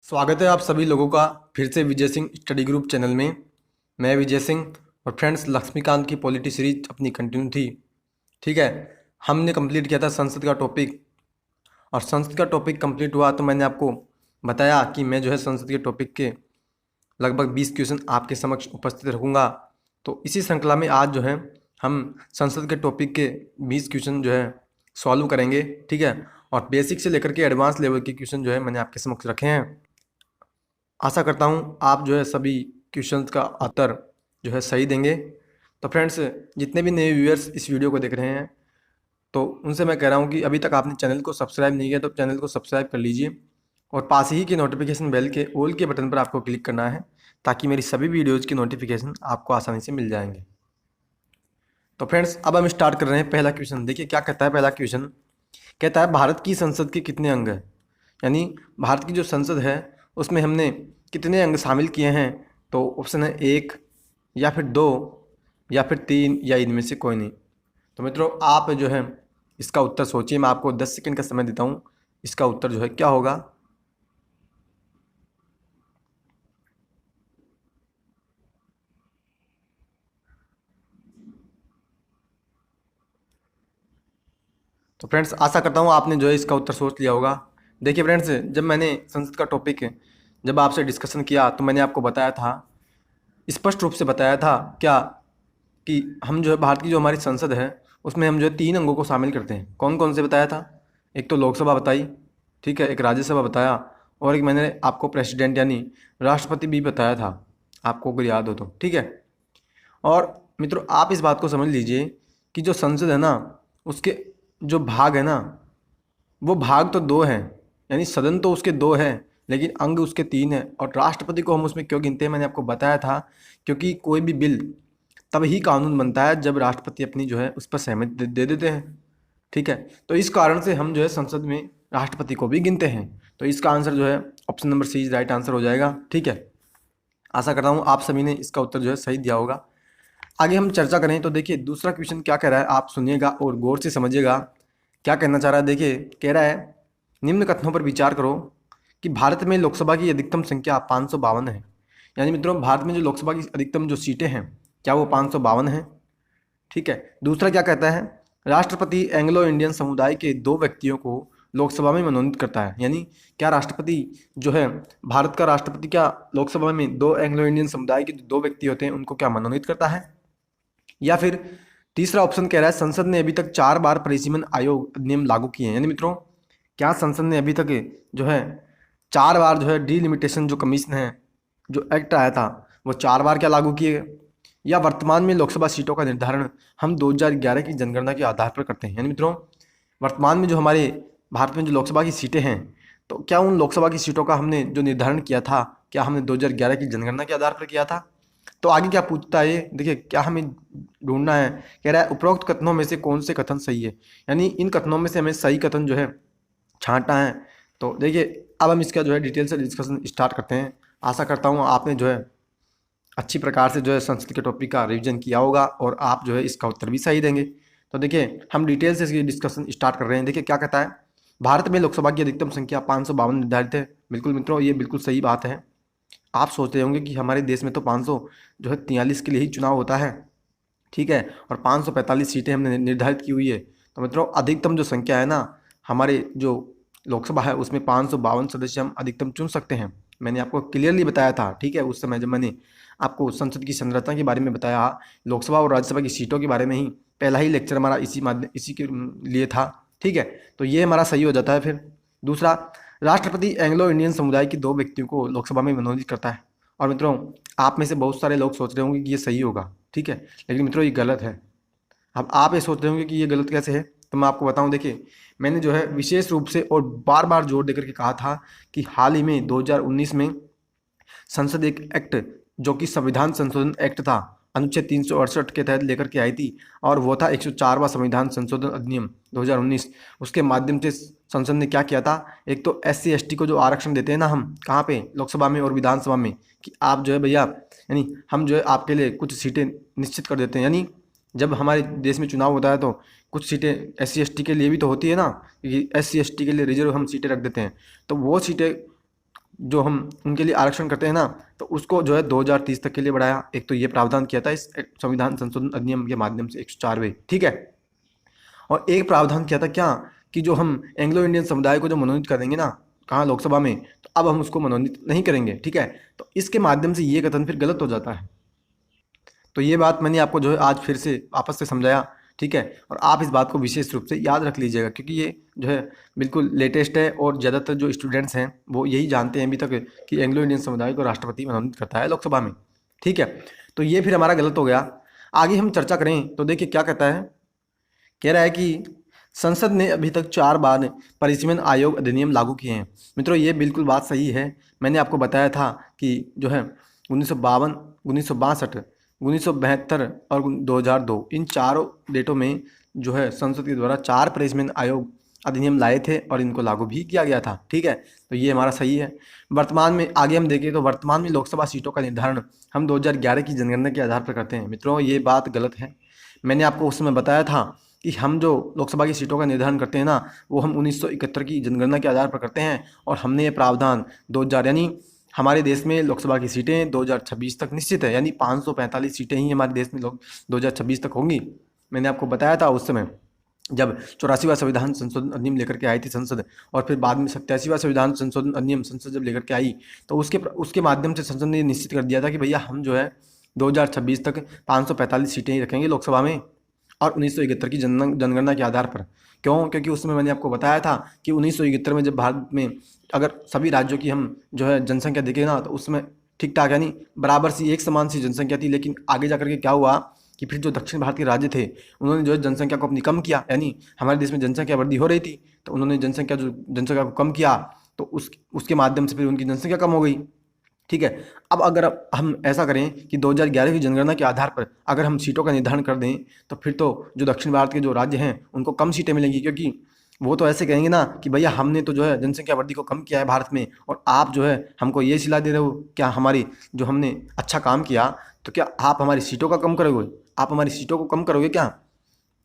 स्वागत है आप सभी लोगों का फिर से Vijay Singh study group channel में। मैं विजय सिंह और फ्रेंड्स लक्ष्मीकांत की पॉलिटी सीरीज अपनी कंटिन्यू थी। ठीक है, हमने कंप्लीट किया था संसद का टॉपिक और संसद का टॉपिक कंप्लीट हुआ तो मैंने आपको बताया कि मैं जो है संसद के टॉपिक के लगभग 20 क्वेश्चन आपके समक्ष उपस्थित रखूँगा। तो इसी श्रृंखला में आज जो है हम संसद के टॉपिक के 20 क्वेश्चन जो है सॉल्व करेंगे। ठीक है, और बेसिक से लेकर के एडवांस लेवल के क्वेश्चन जो है मैंने आपके समक्ष रखे हैं। आशा करता हूँ आप जो है सभी क्वेश्चंस का उत्तर जो है सही देंगे। तो फ्रेंड्स, जितने भी नए व्यूअर्स इस वीडियो को देख रहे हैं तो उनसे मैं कह रहा हूँ कि अभी तक आपने चैनल को सब्सक्राइब नहीं किया तो चैनल को सब्सक्राइब कर लीजिए और पास ही के नोटिफिकेशन बेल के ऑल के बटन पर आपको क्लिक करना है ताकि मेरी सभी वीडियोज़ की नोटिफिकेशन आपको आसानी से मिल जाएंगे। तो फ्रेंड्स, अब हम स्टार्ट कर रहे हैं पहला क्वेश्चन। देखिए क्या कहता है पहला क्वेश्चन। कहता है भारत की संसद के कितने अंग हैं, यानी भारत की जो संसद है उसमें हमने कितने अंग शामिल किए हैं। तो ऑप्शन है 1 या फिर 2 या फिर 3 या इनमें से कोई नहीं। तो मित्रों आप जो है इसका उत्तर सोचिए। मैं आपको 10 सेकंड का समय देता हूँ, इसका उत्तर जो है क्या होगा। तो फ्रेंड्स आशा करता हूँ आपने जो है इसका उत्तर सोच लिया होगा। देखिए फ्रेंड्स, जब मैंने संसद का टॉपिक जब आपसे डिस्कशन किया तो मैंने आपको बताया था, स्पष्ट रूप से बताया था क्या, कि हम जो है भारत की जो हमारी संसद है उसमें हम जो है 3 अंगों को शामिल करते हैं। कौन कौन से बताया था? एक तो लोकसभा बताई, ठीक है, एक राज्यसभा बताया और एक मैंने आपको प्रेसिडेंट यानी राष्ट्रपति भी बताया था, आपको अगर याद हो तो। ठीक है, और मित्रों आप इस बात को समझ लीजिए कि जो संसद है ना उसके जो भाग है ना वो भाग तो 2 हैं, यानी सदन तो उसके 2 हैं लेकिन अंग उसके 3 हैं। और राष्ट्रपति को हम उसमें क्यों गिनते हैं मैंने आपको बताया था, क्योंकि कोई भी बिल तब ही कानून बनता है जब राष्ट्रपति अपनी जो है उस पर सहमति दे देते हैं। ठीक है, तो इस कारण से हम जो है संसद में राष्ट्रपति को भी गिनते हैं। तो इसका आंसर जो है option number C right answer हो जाएगा। ठीक है, आशा करता हूँ आप सभी ने इसका उत्तर जो है सही दिया होगा। आगे हम चर्चा करें तो देखिए दूसरा क्वेश्चन क्या कह रहा है, आप सुनिएगा और गौर से समझिएगा क्या कहना चाह रहा है। देखिए कह रहा है निम्न कथनों पर विचार करो कि भारत में लोकसभा की अधिकतम संख्या 552 है। यानी मित्रों भारत में जो लोकसभा की अधिकतम जो सीटें हैं क्या वो 552 हैं। ठीक है, दूसरा क्या कहता है, राष्ट्रपति एंग्लो इंडियन समुदाय के 2 व्यक्तियों को लोकसभा में मनोनीत करता है। यानी क्या राष्ट्रपति जो है भारत का राष्ट्रपति क्या लोकसभा में 2 एंग्लो इंडियन समुदाय के 2 व्यक्ति होते हैं उनको क्या मनोनीत करता है। या फिर तीसरा ऑप्शन कह रहा है संसद ने अभी तक 4 बार परिसीमन आयोग अधिनियम लागू किए हैं। यानी मित्रों क्या संसद ने अभी तक जो है 4 बार जो है डिलिमिटेशन जो कमीशन है जो एक्ट आया था वो 4 बार क्या लागू किए। या वर्तमान में लोकसभा सीटों का निर्धारण हम 2011 की जनगणना के आधार पर करते हैं। यानी मित्रों वर्तमान में जो हमारे भारत में जो लोकसभा की सीटें हैं तो क्या उन लोकसभा की सीटों का हमने जो निर्धारण किया था क्या हमने 2011 की जनगणना के आधार पर किया था। तो आगे क्या पूछता है ये, देखिए क्या हमें ढूंढना है। कह रहा है उपरोक्त कथनों में से कौन से कथन सही है, यानी इन कथनों में से हमें सही कथन जो है छांटना है। तो देखिए अब हम इसका जो है डिटेल से डिस्कशन स्टार्ट करते हैं। आशा करता हूँ आपने जो है अच्छी प्रकार से जो है संस्कृत के टॉपिक का रिवीजन किया होगा और आप जो है इसका उत्तर भी सही देंगे। तो देखिए हम डिटेल से इसकी डिस्कशन स्टार्ट कर रहे हैं। देखिए क्या कहता है, भारत में लोकसभा की अधिकतम संख्या 552 निर्धारित है। बिल्कुल मित्रों ये बिल्कुल सही बात है। आप सोचते होंगे कि हमारे देश में तो 500 जो है 43 के लिए ही चुनाव होता है, ठीक है, और 545 सीटें हमने निर्धारित की हुई है। तो मित्रों अधिकतम जो संख्या है ना हमारे जो लोकसभा है उसमें 552 सदस्य हम अधिकतम चुन सकते हैं। मैंने आपको क्लियरली बताया था, ठीक है, उस समय जब मैंने आपको संसद की संरचना के बारे में बताया, लोकसभा और राज्यसभा की सीटों के बारे में ही पहला ही लेक्चर हमारा इसी के लिए था। ठीक है, तो ये हमारा सही हो जाता है। फिर दूसरा, राष्ट्रपति एंग्लो इंडियन समुदाय के 2 व्यक्तियों को लोकसभा में मनोनीत करता है। और मित्रों आप में से बहुत सारे लोग सोच रहे होंगे कि ये सही होगा, ठीक है, लेकिन मित्रों ये गलत है। अब आप ये सोच रहे होंगे कि ये गलत कैसे है, तो मैं आपको बताऊं। देखिए मैंने जो है विशेष रूप से और बार बार जोर देकर के कहा था कि हाल ही में 2019 में संसद एक एक्ट जो कि संविधान संशोधन एक्ट था अनुच्छेद 368 के तहत लेकर के आई थी और वो था 104वां संविधान संशोधन अधिनियम 2019। उसके माध्यम से संसद ने क्या किया था, एक तो SC ST को जो आरक्षण देते हैं ना हम कहाँ पे, लोकसभा में और विधानसभा में, कि आप जो है भैया यानी हम जो है आपके लिए कुछ सीटें निश्चित कर देते हैं। यानी जब हमारे देश में चुनाव होता है तो कुछ सीटें SC ST के लिए भी तो होती है ना, कि SC ST के लिए रिजर्व हम सीटें रख देते हैं। तो वो सीटें जो हम उनके लिए आरक्षण करते हैं ना, तो उसको जो है 2030 तक के लिए बढ़ाया। एक तो ये प्रावधान किया था इस संविधान संशोधन अधिनियम के माध्यम से 104वें, ठीक है। और एक प्रावधान किया था क्या, कि जो हम एंग्लो इंडियन समुदाय को जो मनोनीत करेंगे ना, कहाँ, लोकसभा में, तो अब हम उसको मनोनीत नहीं करेंगे, ठीक है। तो इसके माध्यम से ये कथन फिर गलत हो जाता है। तो ये बात मैंने आपको जो है आज फिर से वापस से समझाया, ठीक है। और आप इस बात को विशेष रूप से याद रख लीजिएगा, क्योंकि ये जो है बिल्कुल लेटेस्ट है और ज़्यादातर जो स्टूडेंट्स हैं वो यही जानते हैं अभी तक कि एंग्लो इंडियन समुदाय को राष्ट्रपति मनोनीत करता है लोकसभा में, ठीक है। तो ये फिर हमारा गलत हो गया। आगे हम चर्चा करें तो देखिए क्या कहता है। कह रहा है कि संसद ने अभी तक 4 बार परिसीमन आयोग अधिनियम लागू किए हैं। मित्रों, ये बिल्कुल बात सही है। मैंने आपको बताया था कि जो है 1952, 1962, 1972 और 2002, इन चारों डेटों में जो है संसद के द्वारा 4 परिसीमन आयोग अधिनियम लाए थे और इनको लागू भी किया गया था, ठीक है। तो ये हमारा सही है। वर्तमान में आगे हम देखें तो वर्तमान में लोकसभा सीटों का निर्धारण हम 2011 की जनगणना के आधार पर करते हैं। मित्रों, ये बात गलत है। मैंने आपको उस समय बताया था कि हम जो लोकसभा की सीटों का निर्धारण करते हैं ना, वो हम 1971 की जनगणना के आधार पर करते हैं। और हमने ये प्रावधान 2000, यानी हमारे देश में लोकसभा की सीटें 2026 तक निश्चित है, यानी 545 सीटें ही हमारे देश में लोग 2026 तक होंगी। मैंने आपको बताया था उस समय, जब 84वां संविधान संशोधन अधिनियम लेकर के आई थी संसद, और फिर बाद में 87वां संविधान संशोधन अधिनियम संसद जब लेकर के आई, तो उसके माध्यम से संसद ने निश्चित कर दिया था कि भैया हम जो है 2026 तक 545 सीटें ही रखेंगे लोकसभा में, और 1971 की जनगणना के आधार पर। क्यों? क्योंकि उसमें मैंने आपको बताया था कि 1971 में जब भारत में अगर सभी राज्यों की हम जो है जनसंख्या देखें ना, तो उसमें ठीक ठाक, यानी बराबर सी, एक समान सी जनसंख्या थी। लेकिन आगे जाकर के क्या हुआ कि फिर जो दक्षिण भारत के राज्य थे, उन्होंने जो है जनसंख्या को अपनी कम किया, यानी हमारे देश में जनसंख्या वृद्धि हो रही थी, तो उन्होंने जनसंख्या को कम किया, तो उसके माध्यम से फिर उनकी जनसंख्या कम हो गई, ठीक है। अब अगर हम ऐसा करें कि 2011 की जनगणना के आधार पर अगर हम सीटों का निर्धारण कर दें, तो फिर तो जो दक्षिण भारत के जो राज्य हैं उनको कम सीटें मिलेंगी, क्योंकि वो तो ऐसे कहेंगे ना कि भैया हमने तो जो है जनसंख्या वृद्धि को कम किया है भारत में, और आप जो है हमको ये सिला दे रहे हो, क्या हमारी जो हमने अच्छा काम किया, तो क्या आप हमारी सीटों का कम करोगे? आप हमारी सीटों को कम करोगे क्या?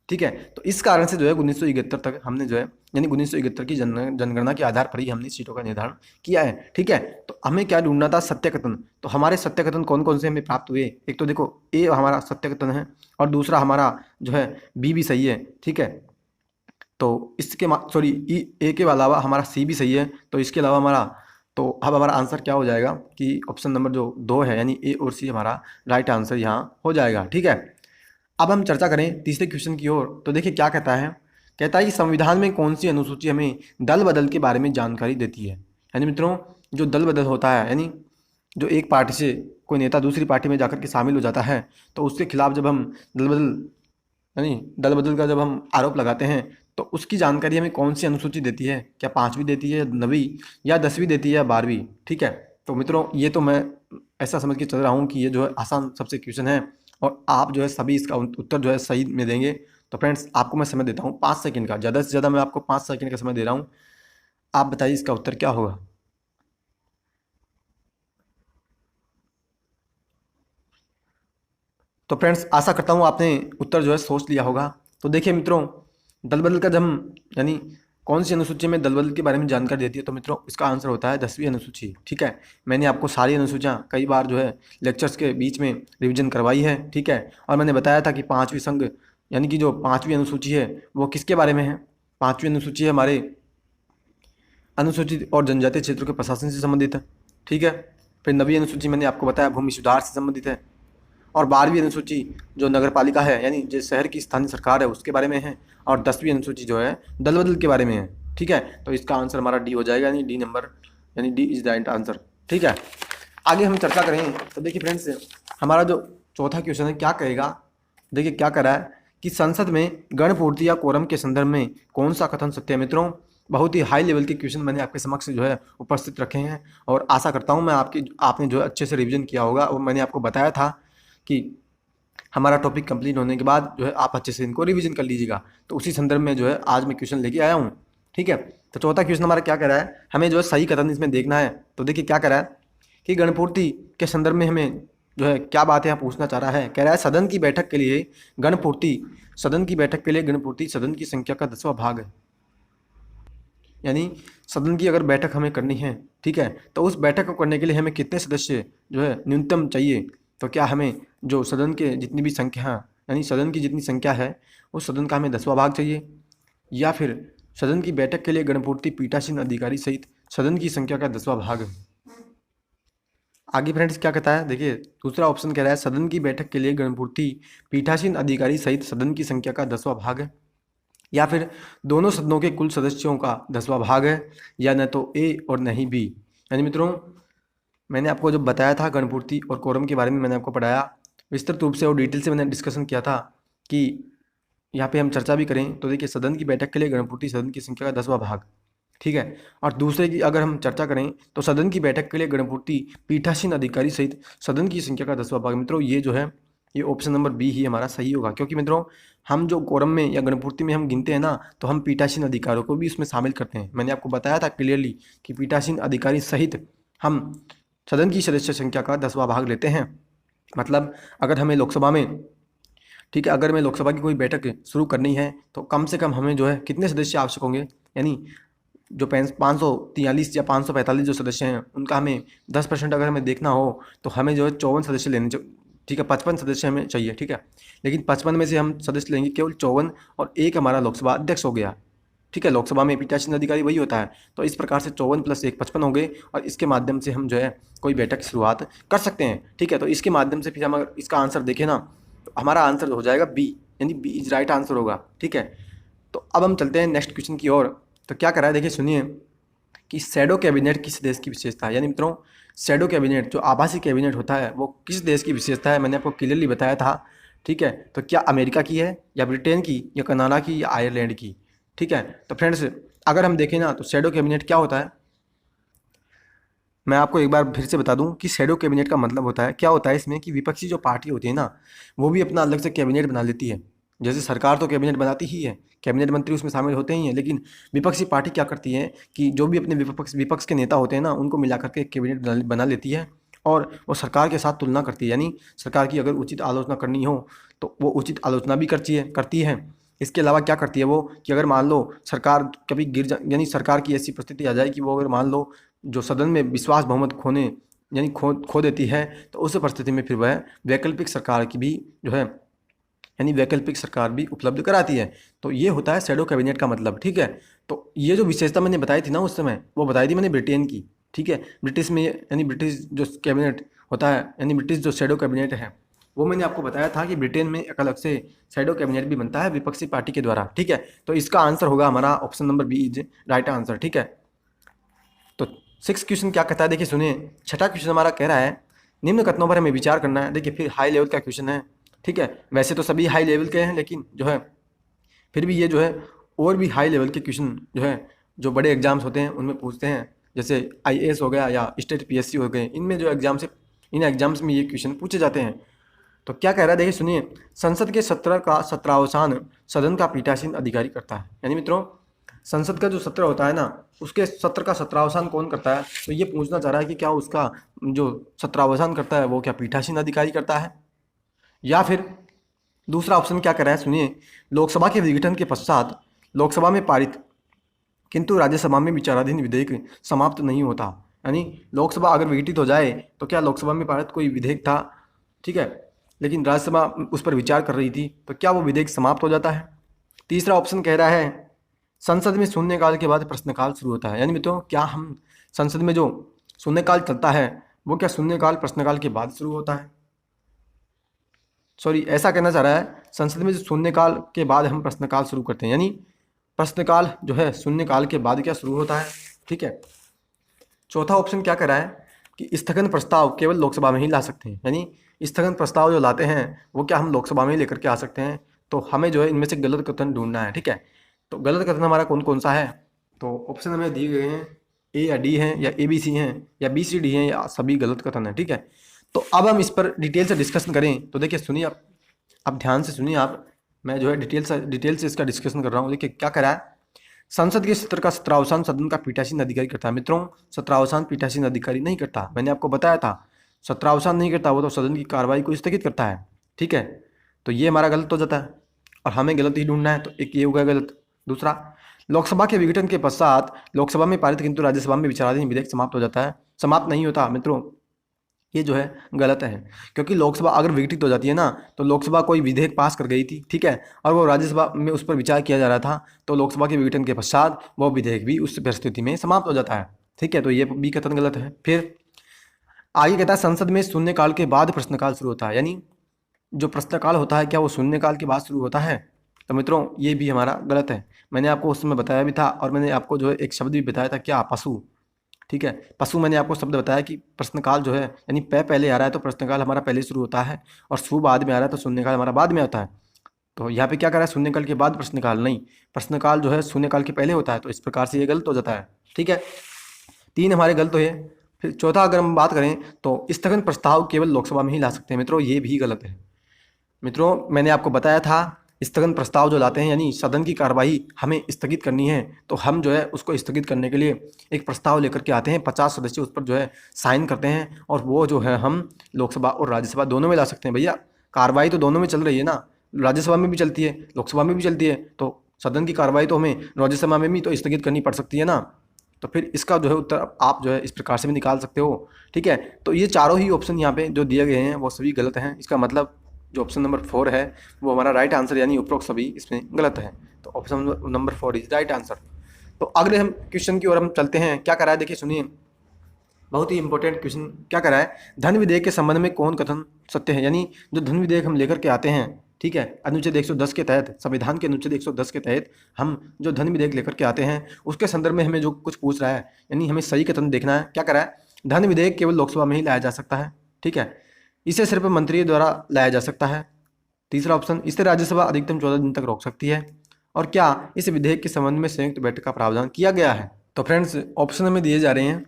ठीक है। तो इस कारण से जो है 1971 तक हमने जो है, यानी 1971 की जनगणना के आधार पर ही हमने सीटों का निर्धारण किया है, ठीक है। तो हमें क्या ढूंढना था? सत्य कथन। तो हमारे सत्य कथन कौन कौन से हमें प्राप्त हुए? एक तो देखो, ए हमारा सत्य कथन है, और दूसरा हमारा जो है बी भी सही है, ठीक है। तो इसके सॉरी, ए के अलावा हमारा सी भी सही है। तो इसके अलावा हमारा, तो अब हमारा आंसर क्या हो जाएगा कि ऑप्शन नंबर जो 2 है, यानी ए और सी हमारा राइट आंसर यहाँ हो जाएगा, ठीक है। अब हम चर्चा करें तीसरे क्वेश्चन की ओर। तो देखिए क्या कहता है। कहता है कि संविधान में कौन सी अनुसूची हमें दल बदल के बारे में जानकारी देती है। यानी मित्रों, जो दल बदल होता है, यानी जो एक पार्टी से कोई नेता दूसरी पार्टी में जाकर के शामिल हो जाता है, तो उसके खिलाफ जब हम दल बदल का जब हम आरोप लगाते हैं, तो उसकी जानकारी हमें कौन सी अनुसूची देती है? क्या 5वीं देती है, 9वीं, या 10वीं देती है, या 12वीं? ठीक है। तो मित्रों, ये तो मैं ऐसा समझ के चल रहा हूँ कि ये जो है आसान सबसे क्वेश्चन है, और आप जो है सभी इसका उत्तर जो है सही में देंगे। तो फ्रेंड्स, आपको मैं समय देता हूँ 5 सेकंड का, ज़्यादा से ज़्यादा मैं आपको 5 सेकंड का समय दे रहा हूँ। आप बताइए इसका उत्तर क्या होगा। तो फ्रेंड्स, आशा करता हूँ आपने उत्तर जो है सोच लिया होगा। तो देखिए मित्रों, दल बदल का जब हम, यानी कौन सी अनुसूची में दल बदल के बारे में जानकारी देती है, तो मित्रों इसका आंसर होता है 10वीं अनुसूची, ठीक है। मैंने आपको सारी अनुसूचियाँ कई बार जो है लेक्चर्स के बीच में रिवीजन करवाई है, ठीक है। और मैंने बताया था कि 5वीं संघ, यानी कि जो 5वीं अनुसूची है वो किसके बारे में है? 5वीं अनुसूची है हमारे अनुसूचित और जनजातीय क्षेत्रों के प्रशासन से संबंधित है, ठीक है। फिर 9वीं अनुसूची मैंने आपको बताया भूमि सुधार से संबंधित है, और 12वीं अनुसूची जो नगर पालिका है, यानी जो शहर की स्थानीय सरकार है, उसके बारे में है, और 10वीं अनुसूची जो है दल बदल के बारे में है, ठीक है। तो इसका आंसर हमारा डी हो जाएगा, यानी डी नंबर, यानी D is the right answer, ठीक है। आगे हम चर्चा करें तो देखिए फ्रेंड्स, हमारा जो चौथा क्वेश्चन है क्या कहेगा। देखिए क्या कह रहा है कि संसद में गणपूर्ति या कोरम के संदर्भ में कौन सा कथन सत्य है। मित्रों, बहुत ही हाई लेवल के क्वेश्चन मैंने आपके समक्ष जो है उपस्थित रखे हैं, और आशा करता हूँ मैं आपने जो है अच्छे से रिवीजन किया होगा। और मैंने आपको बताया था कि हमारा टॉपिक कंप्लीट होने के बाद जो है आप अच्छे से इनको रिवीजन कर लीजिएगा। तो उसी संदर्भ में जो है आज मैं क्वेश्चन लेके आया हूँ, ठीक है। तो चौथा क्वेश्चन हमारा क्या कह रहा है, हमें जो है सही कथन इसमें देखना है। तो देखिए क्या कह रहा है कि गणपूर्ति के संदर्भ में हमें जो है क्या बात है यहाँ पूछना चाह रहा है। कह रहा है सदन की बैठक के लिए गणपूर्ति सदन की संख्या का 10वां भाग है। यानी सदन की अगर बैठक हमें करनी है, ठीक है, तो उस बैठक को करने के लिए हमें कितने सदस्य जो है न्यूनतम चाहिए। तो क्या हमें जो सदन के जितनी भी संख्या, यानी सदन की जितनी संख्या है उस सदन का हमें 10वां भाग चाहिए, या फिर सदन की बैठक के लिए गणपूर्ति पीठासीन अधिकारी सहित सदन की संख्या का 10वां भाग। आगे फ्रेंड्स क्या कहता है, देखिए दूसरा ऑप्शन कह रहा है सदन की बैठक के लिए गणपूर्ति पीठासीन अधिकारी सहित सदन की संख्या का 10वां भाग है, या फिर दोनों सदनों के कुल सदस्यों का 10वां भाग है, या न तो ए और न ही बी। यानी मित्रों मैंने आपको जो बताया था गणपूर्ति और कोरम के बारे में मैंने आपको पढ़ाया विस्तृत रूप से और डिटेल से मैंने डिस्कशन किया था कि यहाँ पे हम चर्चा भी करें तो देखिए सदन की बैठक के लिए गणपूर्ति सदन की संख्या का 10वां भाग, ठीक है। और दूसरे की अगर हम चर्चा करें तो सदन की बैठक के लिए गणपूर्ति पीठासीन अधिकारी सहित सदन की संख्या का 10वां भाग। मित्रों ये जो है ये ऑप्शन नंबर बी ही हमारा सही होगा, क्योंकि मित्रों हम जो कोरम में या गणपूर्ति में हम गिनते हैं ना तो हम पीठासीन अधिकारियों को भी उसमें शामिल करते हैं। मैंने आपको बताया था क्लियरली कि पीठासीन अधिकारी सहित हम सदन की सदस्य संख्या का 10वां भाग लेते हैं। मतलब अगर हमें लोकसभा में, ठीक है, अगर हमें लोकसभा की कोई बैठक शुरू करनी है तो कम से कम हमें जो है कितने सदस्य आवश्यक होंगे, यानी जो 543 या 545 जो सदस्य हैं उनका हमें 10% अगर हमें देखना हो तो हमें जो है 54 सदस्य लेने चाहिए, ठीक है, 55 सदस्य हमें चाहिए, ठीक है। लेकिन 55 में से हम सदस्य लेंगे केवल 54 और एक हमारा लोकसभा अध्यक्ष हो गया, ठीक है। लोकसभा में पीठासीन अधिकारी वही होता है, तो इस प्रकार से 54 + 1 55 हो गए और इसके माध्यम से हम जो है कोई बैठक की शुरुआत कर सकते हैं, ठीक है। तो इसके माध्यम से फिर हम अगर इसका आंसर देखें ना तो हमारा आंसर हो जाएगा बी, यानी बी इज राइट आंसर होगा, ठीक है। तो अब हम चलते हैं नेक्स्ट क्वेश्चन की ओर। तो क्या करा है देखिए सुनिए कि शैडो कैबिनेट किस देश की विशेषता है। यानी मित्रों शैडो कैबिनेट जो आभासी कैबिनेट होता है वो किस देश की विशेषता है, मैंने आपको क्लियरली बताया था, ठीक है। तो क्या अमेरिका की है या ब्रिटेन की या कनाडा की या आयरलैंड की, ठीक है। तो फ्रेंड्स अगर हम देखें ना तो शैडो कैबिनेट क्या होता है, मैं आपको एक बार फिर से बता दूं कि शैडो कैबिनेट का मतलब होता है, क्या होता है इसमें कि विपक्षी जो पार्टी होती है ना वो भी अपना अलग से कैबिनेट बना लेती है। जैसे सरकार तो कैबिनेट बनाती ही है, कैबिनेट मंत्री उसमें शामिल होते ही हैं, लेकिन विपक्षी पार्टी क्या करती है कि जो भी अपने विपक्ष के नेता होते हैं ना उनको मिला करके एक कैबिनेट बना लेती है और वो सरकार के साथ तुलना करती है। यानी सरकार की अगर उचित आलोचना करनी हो तो वो उचित आलोचना भी करती है। इसके अलावा क्या करती है वो कि अगर मान लो सरकार कभी यानी सरकार की ऐसी परिस्थिति आ जाए कि वो अगर मान लो जो सदन में विश्वास बहुमत यानी खो देती है तो उस परिस्थिति में फिर वह वैकल्पिक सरकार की भी जो है यानी वैकल्पिक सरकार भी उपलब्ध कराती है। तो ये होता है शैडो कैबिनेट का मतलब, ठीक है। तो ये जो विशेषता मैंने बताई थी ना उस समय वो बताई थी मैंने ब्रिटेन की, ठीक है। ब्रिटिश में यानी ब्रिटिश जो कैबिनेट होता है यानी ब्रिटिश जो शैडो कैबिनेट है वो मैंने आपको बताया था कि ब्रिटेन में एक अलग से शैडो कैबिनेट भी बनता है विपक्षी पार्टी के द्वारा, ठीक है। तो इसका आंसर होगा हमारा option number B is right answer, ठीक है। तो 6 क्वेश्चन क्या कहता है देखिए सुनिए, छठा क्वेश्चन हमारा कह रहा है निम्न कथनों पर हमें विचार करना है। देखिए फिर हाई लेवल का क्वेश्चन है, ठीक है। वैसे तो सभी हाई लेवल के हैं लेकिन जो है फिर भी ये जो है और भी हाई लेवल के क्वेश्चन जो है जो बड़े एग्जाम्स होते हैं उनमें पूछते हैं, जैसे IAS हो गया या स्टेट PSC हो गए, इनमें जो एग्जाम्स इन एग्जाम्स में ये क्वेश्चन पूछे जाते हैं। तो क्या कह रहा है देखिए सुनिए, संसद के सत्र का सत्रावसान सदन का पीठासीन अधिकारी करता है। यानी मित्रों संसद का जो सत्र होता है ना उसके सत्र का सत्रावसान कौन करता है, तो ये पूछना चाह रहा है कि क्या उसका जो सत्रावसान करता है वो क्या पीठासीन अधिकारी करता है, या फिर दूसरा ऑप्शन क्या कर रहा है सुनिए, लोकसभा के विघटन के पश्चात लोकसभा में पारित किंतु राज्यसभा में विचाराधीन विधेयक समाप्त नहीं होता। यानी लोकसभा अगर विघटित हो जाए तो क्या लोकसभा में पारित कोई विधेयक था, ठीक है, लेकिन राज्यसभा उस पर विचार कर रही थी, तो क्या वो विधेयक समाप्त हो जाता है। तीसरा ऑप्शन कह रहा है संसद में शून्यकाल के बाद प्रश्नकाल शुरू होता है। यानी मित्रों क्या हम संसद में जो शून्यकाल चलता है वो क्या शून्यकाल प्रश्नकाल के बाद शुरू होता है, सॉरी ऐसा कहना चाह रहा है संसद में जो शून्यकाल के बाद हम प्रश्नकाल शुरू करते हैं, यानी प्रश्नकाल जो है शून्यकाल के बाद क्या शुरू होता है, ठीक है। चौथा ऑप्शन क्या कह रहा है कि स्थगन प्रस्ताव केवल लोकसभा में ही ला सकते हैं। यानी स्थगन प्रस्ताव जो लाते हैं वो क्या हम लोकसभा में ही लेकर के आ सकते हैं। तो हमें जो है इनमें से गलत कथन ढूंढना है, ठीक है। तो गलत कथन हमारा कौन कौन सा है, तो ऑप्शन हमें दिए गए हैं A या D हैं या ABC हैं या BCD हैं या सभी गलत कथन है, ठीक है। तो अब हम इस पर डिटेल से डिस्कशन करें। तो देखिए सुनिए आप ध्यान से सुनिए आप, मैं जो है डिटेल से इसका डिस्कशन कर रहा हूँ। देखिए क्या करा है, संसद के सत्र का सत्रावसान सदन का पीठासीन अधिकारी करता है। मित्रों सत्रावसान पीठासीन अधिकारी नहीं करता, मैंने आपको बताया था सत्रावसान नहीं करता, वो तो सदन की कार्रवाई को स्थगित करता है, ठीक है। तो ये हमारा गलत हो जाता है और हमें गलत ही ढूंढना है, तो एक ये होगा गलत। दूसरा लोकसभा के विघटन के पश्चात लोकसभा में पारित किंतु राज्यसभा में विचाराधीन विधेयक समाप्त हो जाता है। समाप्त नहीं होता मित्रों, ये जो है गलत है, क्योंकि लोकसभा अगर विघटित हो जाती है ना, तो लोकसभा कोई विधेयक पास कर गई थी, ठीक है, और वो राज्यसभा में उस पर विचार किया जा रहा था, तो लोकसभा के विघटन के पश्चात वो विधेयक भी उस परिस्थिति में समाप्त हो जाता है, ठीक है। तो ये भी कथन गलत है। फिर आगे कहता है संसद में शून्यकाल के बाद प्रश्नकाल शुरू होता है, यानी जो प्रश्नकाल होता है क्या वो शून्यकाल के बाद शुरू होता है? तो मित्रों ये भी हमारा गलत है। मैंने आपको उस समय बताया भी था, और मैंने आपको जो है एक शब्द भी बताया था, क्या? पशु, ठीक है। पशु मैंने आपको शब्द बताया कि प्रश्नकाल जो है, यानी पहले आ रहा है तो प्रश्नकाल हमारा पहले शुरू होता है, और शु बाद में आ रहा है तो शून्यकाल हमारा बाद में आता है। तो यहाँ पे क्या कर रहा है, शून्यकाल के बाद प्रश्नकाल नहीं, प्रश्नकाल जो है शून्यकाल के पहले होता है, तो इस प्रकार से ये गलत हो जाता है, ठीक है। 3 हमारे गलत हुए। फिर चौथा अगर हम बात करें तो स्थगन प्रस्ताव केवल लोकसभा में ही ला सकते हैं, मित्रों ये भी गलत है। मित्रों मैंने आपको बताया था, स्थगन प्रस्ताव जो लाते हैं, यानी सदन की कार्रवाई हमें स्थगित करनी है, तो हम जो है उसको स्थगित करने के लिए एक प्रस्ताव लेकर के आते हैं, 50 सदस्य उस पर जो है साइन करते हैं, और वो जो है हम लोकसभा और राज्यसभा दोनों में ला सकते हैं। भैया कार्रवाई तो दोनों में चल रही है ना, राज्यसभा में भी चलती है, लोकसभा में भी चलती है, तो सदन की कार्रवाई तो हमें राज्यसभा में भी तो स्थगित करनी पड़ सकती है ना। तो फिर इसका जो है उत्तर आप जो है इस प्रकार से भी निकाल सकते हो, ठीक है। तो ये चारों ही ऑप्शन यहाँ पे जो दिए गए हैं वो सभी गलत हैं। इसका मतलब जो ऑप्शन नंबर 4 है वो हमारा राइट आंसर, यानी उपरोक्त सभी इसमें गलत है। तो option number 4 is right answer. तो अगले हम क्वेश्चन की ओर हम चलते हैं। क्या करा है, देखिए सुनिए, बहुत ही इंपॉर्टेंट क्वेश्चन। क्या करा है, धन विधेयक के संबंध में कौन कथन सत्य है, यानी जो धन विधेयक हम लेकर के आते हैं, ठीक है, अनुच्छेद 110 के तहत, संविधान के अनुच्छेद 110 के तहत हम जो धन विधेयक लेकर के आते हैं, उसके संदर्भ में हमें जो कुछ पूछ रहा है, यानी हमें सही कथन देखना है। क्या करा है, धन विधेयक केवल लोकसभा में ही लाया जा सकता है, ठीक है, इसे सिर्फ मंत्री द्वारा लाया जा सकता है। तीसरा ऑप्शन, इसे राज्यसभा अधिकतम 14 दिन तक रोक सकती है। और क्या इस विधेयक के संबंध में संयुक्त बैठक का प्रावधान किया गया है? तो फ्रेंड्स ऑप्शन हमें दिए जा रहे हैं,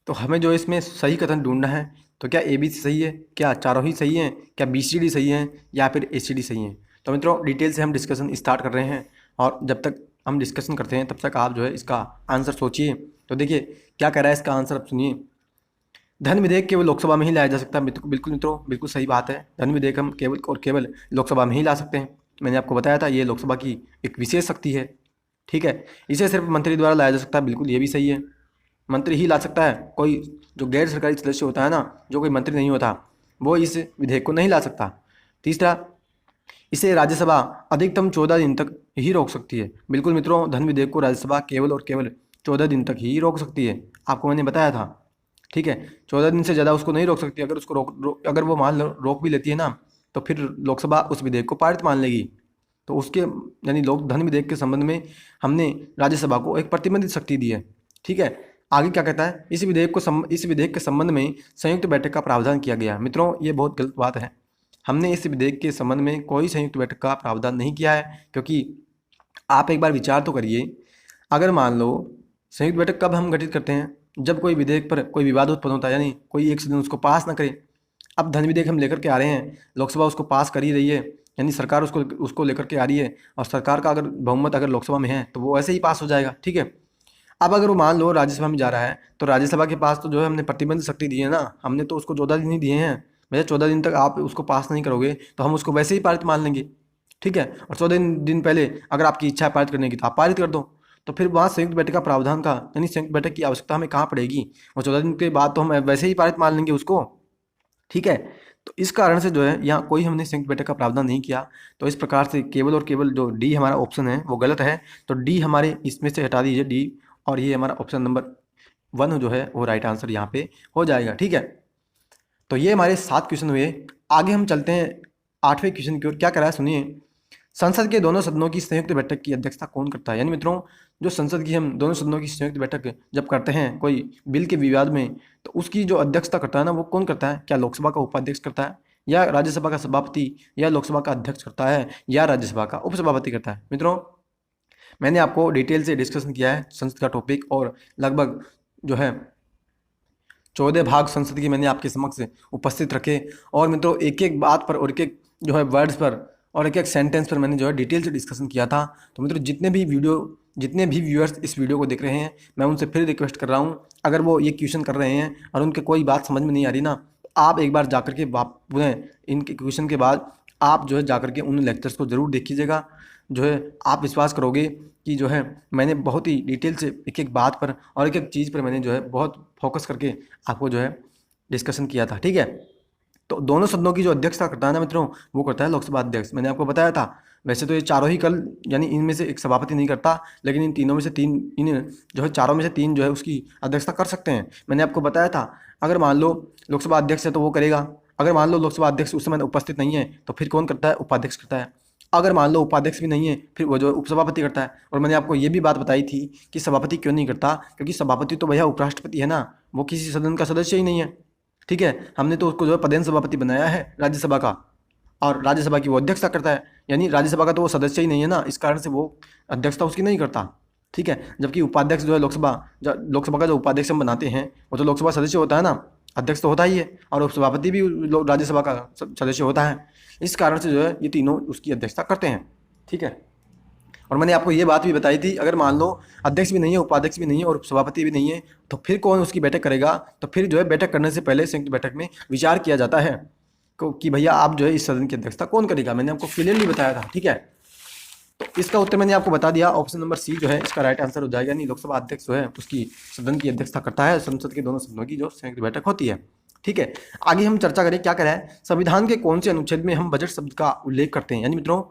तो हमें जो इसमें सही कथन ढूंढना है, तो क्या ए बी सी सही है, क्या चारों ही सही हैं, क्या बी सी डी सही है, या फिर ए सी डी सही है? तो मित्रों डिटेल से हम डिस्कशन स्टार्ट कर रहे हैं, और जब तक हम डिस्कशन करते हैं तब तक आप जो है इसका आंसर सोचिए। तो देखिए क्या कह रहा है इसका आंसर, आप सुनिए। धन विधेयक केवल लोकसभा में ही लाया जा सकता है। बिल्कुल मित्रों बिल्कुल सही बात है, धन विधेयक हम केवल और केवल लोकसभा में ही ला सकते हैं। मैंने आपको बताया था ये लोकसभा की एक विशेष शक्ति है, ठीक है। इसे सिर्फ मंत्री द्वारा लाया जा सकता है, बिल्कुल ये भी सही है, मंत्री ही ला सकता है। कोई जो गैर सरकारी सदस्य होता है ना, जो कोई मंत्री नहीं होता, वो इस विधेयक को नहीं ला सकता। तीसरा, इसे राज्यसभा अधिकतम 14 दिन तक ही रोक सकती है। बिल्कुल मित्रों, धन विधेयक को राज्यसभा केवल और केवल 14 दिन तक ही रोक सकती है, आपको मैंने बताया था, ठीक है। 14 दिन से ज़्यादा उसको नहीं रोक सकती। अगर उसको अगर वो मान लो रोक भी लेती है ना, तो फिर लोकसभा उस विधेयक को पारित मान लेगी। तो उसके यानी लोक धन विधेयक के संबंध में हमने राज्यसभा को एक प्रतिबंधित शक्ति दी है, ठीक है। आगे क्या कहता है, इस विधेयक के संबंध में संयुक्त बैठक का प्रावधान किया गया। मित्रों ये बहुत गलत बात है, हमने इस विधेयक के संबंध में कोई संयुक्त बैठक का प्रावधान नहीं किया है। क्योंकि आप एक बार विचार तो करिए, अगर मान लो संयुक्त बैठक कब हम गठित करते हैं, जब कोई विधेयक पर कोई विवाद उत्पन्न होता है, यानी कोई एक सदन उसको पास ना करे। अब धन विधेयक हम लेकर के आ रहे हैं, लोकसभा उसको पास कर ही रही है, यानी सरकार उसको लेकर के आ रही है, और सरकार का अगर बहुमत अगर लोकसभा में है तो वो ऐसे ही पास हो जाएगा, ठीक है। अब अगर वो मान लो राज्यसभा में जा रहा है, तो राज्यसभा के पास तो जो है हमने प्रतिबंध शक्ति दी है ना, हमने तो उसको 14 दिन ही दिए हैं। भैया 14 दिन तक आप उसको पास नहीं करोगे तो हम उसको वैसे ही पारित मान लेंगे, ठीक है। और 14 दिन पहले अगर आपकी इच्छा है पारित करने की तो आप पारित कर दो। तो फिर वहाँ संयुक्त बैठक का प्रावधान का, यानी संयुक्त बैठक की आवश्यकता हमें कहाँ पड़ेगी, और 14 दिन के बाद तो हम वैसे ही पारित मान लेंगे उसको, ठीक है। तो इस कारण से जो है यहाँ कोई हमने संयुक्त बैठक का प्रावधान नहीं किया। तो इस प्रकार से केवल और केवल जो डी हमारा ऑप्शन है वो गलत है। तो डी हमारे इसमें से हटा दीजिए डी, और ये हमारा ऑप्शन नंबर 1 जो है वो राइट आंसर यहाँ पे हो जाएगा, ठीक है। तो ये हमारे 7 क्वेश्चन हुए। आगे हम चलते हैं 8वें क्वेश्चन की ओर। क्या करा है सुनिए, संसद के दोनों सदनों की संयुक्त बैठक की अध्यक्षता कौन करता है? यानी मित्रों जो संसद की हम दोनों सदनों की संयुक्त बैठक जब करते हैं कोई बिल के विवाद में, तो उसकी जो अध्यक्षता करता है ना, वो कौन करता है? क्या लोकसभा का उपाध्यक्ष करता है, या राज्यसभा का सभापति, या लोकसभा का अध्यक्ष करता है, या राज्यसभा का उपसभापति करता है? मित्रों मैंने आपको डिटेल से डिस्कशन किया है संसद का टॉपिक, और लगभग जो है 14 भाग संसद की मैंने आपके समक्ष उपस्थित रखे। और मित्रों एक एक बात पर और एक एक जो है वर्ड्स पर और एक एक सेंटेंस पर मैंने जो है डिटेल से डिस्कशन किया था। तो मित्रों जितने भी व्यूअर्स इस वीडियो को देख रहे हैं, मैं उनसे फिर रिक्वेस्ट कर रहा हूँ, अगर वो ये क्वेश्चन कर रहे हैं और उनके कोई बात समझ में नहीं आ रही ना, तो आप एक बार जाकर के पुनः इनके क्वेश्चन के बाद आप जो है जाकर के उन लेक्चर्स को ज़रूर देखिएगा। जो है आप विश्वास करोगे कि जो है मैंने बहुत ही डिटेल से एक एक बात पर और एक एक चीज़ पर मैंने जो है बहुत फोकस करके आपको जो है डिस्कशन किया था। ठीक है, तो दोनों सदनों की जो अध्यक्षता करता है ना मित्रों, वो करता है लोकसभा अध्यक्ष। मैंने आपको बताया था, वैसे तो ये चारों ही कल यानी इनमें से एक सभापति नहीं करता, लेकिन इन तीनों में से तीन, इन जो है चारों में से तीन जो है उसकी अध्यक्षता कर सकते हैं। मैंने आपको बताया था, अगर मान लो लोकसभा अध्यक्ष है तो वो करेगा, अगर मान लो लोकसभा अध्यक्ष उस समय उपस्थित नहीं है तो फिर कौन करता है, उपाध्यक्ष करता है। अगर मान लो उपाध्यक्ष भी नहीं है फिर वो जो है उपसभापति करता है। और मैंने आपको ये भी बात बताई थी कि सभापति क्यों नहीं करता, क्योंकि सभापति तो भैया उपराष्ट्रपति है ना, वो किसी सदन का सदस्य ही नहीं है। ठीक है, हमने तो उसको जो है पदेन सभापति बनाया है राज्यसभा का, और राज्यसभा की वो अध्यक्षता करता है, यानी राज्यसभा का तो वो सदस्य ही नहीं है ना, इस कारण से वो अध्यक्षता उसकी नहीं करता। ठीक है, जबकि उपाध्यक्ष जो है लोकसभा का जो उपाध्यक्ष हम बनाते हैं वो तो लोकसभा सदस्य होता है ना, अध्यक्ष तो होता ही है, और उपसभापति भी राज्यसभा का सदस्य होता है। इस कारण से जो है ये तीनों उसकी अध्यक्षता करते हैं। ठीक है, और मैंने आपको ये बात भी बताई थी, अगर मान लो अध्यक्ष भी नहीं है, उपाध्यक्ष भी नहीं है और सभापति भी नहीं है, तो फिर कौन उसकी बैठक करेगा। तो फिर जो है बैठक करने से पहले संयुक्त बैठक में विचार किया जाता है कि भैया आप जो है इस सदन की अध्यक्षता कौन करेगा। मैंने आपको क्लियरली बताया था। ठीक है, तो इसका उत्तर मैंने आपको बता दिया, ऑप्शन नंबर सी जो है इसका राइट आंसर हो जाएगा। यानी लोकसभा अध्यक्ष जो है उसकी सदन की अध्यक्षता करता है, संसद के दोनों सदनों की जो संयुक्त बैठक होती है। ठीक है, आगे हम चर्चा करें, क्या करें है, संविधान के कौन से अनुच्छेद में हम बजट शब्द का उल्लेख करते हैं। यानी मित्रों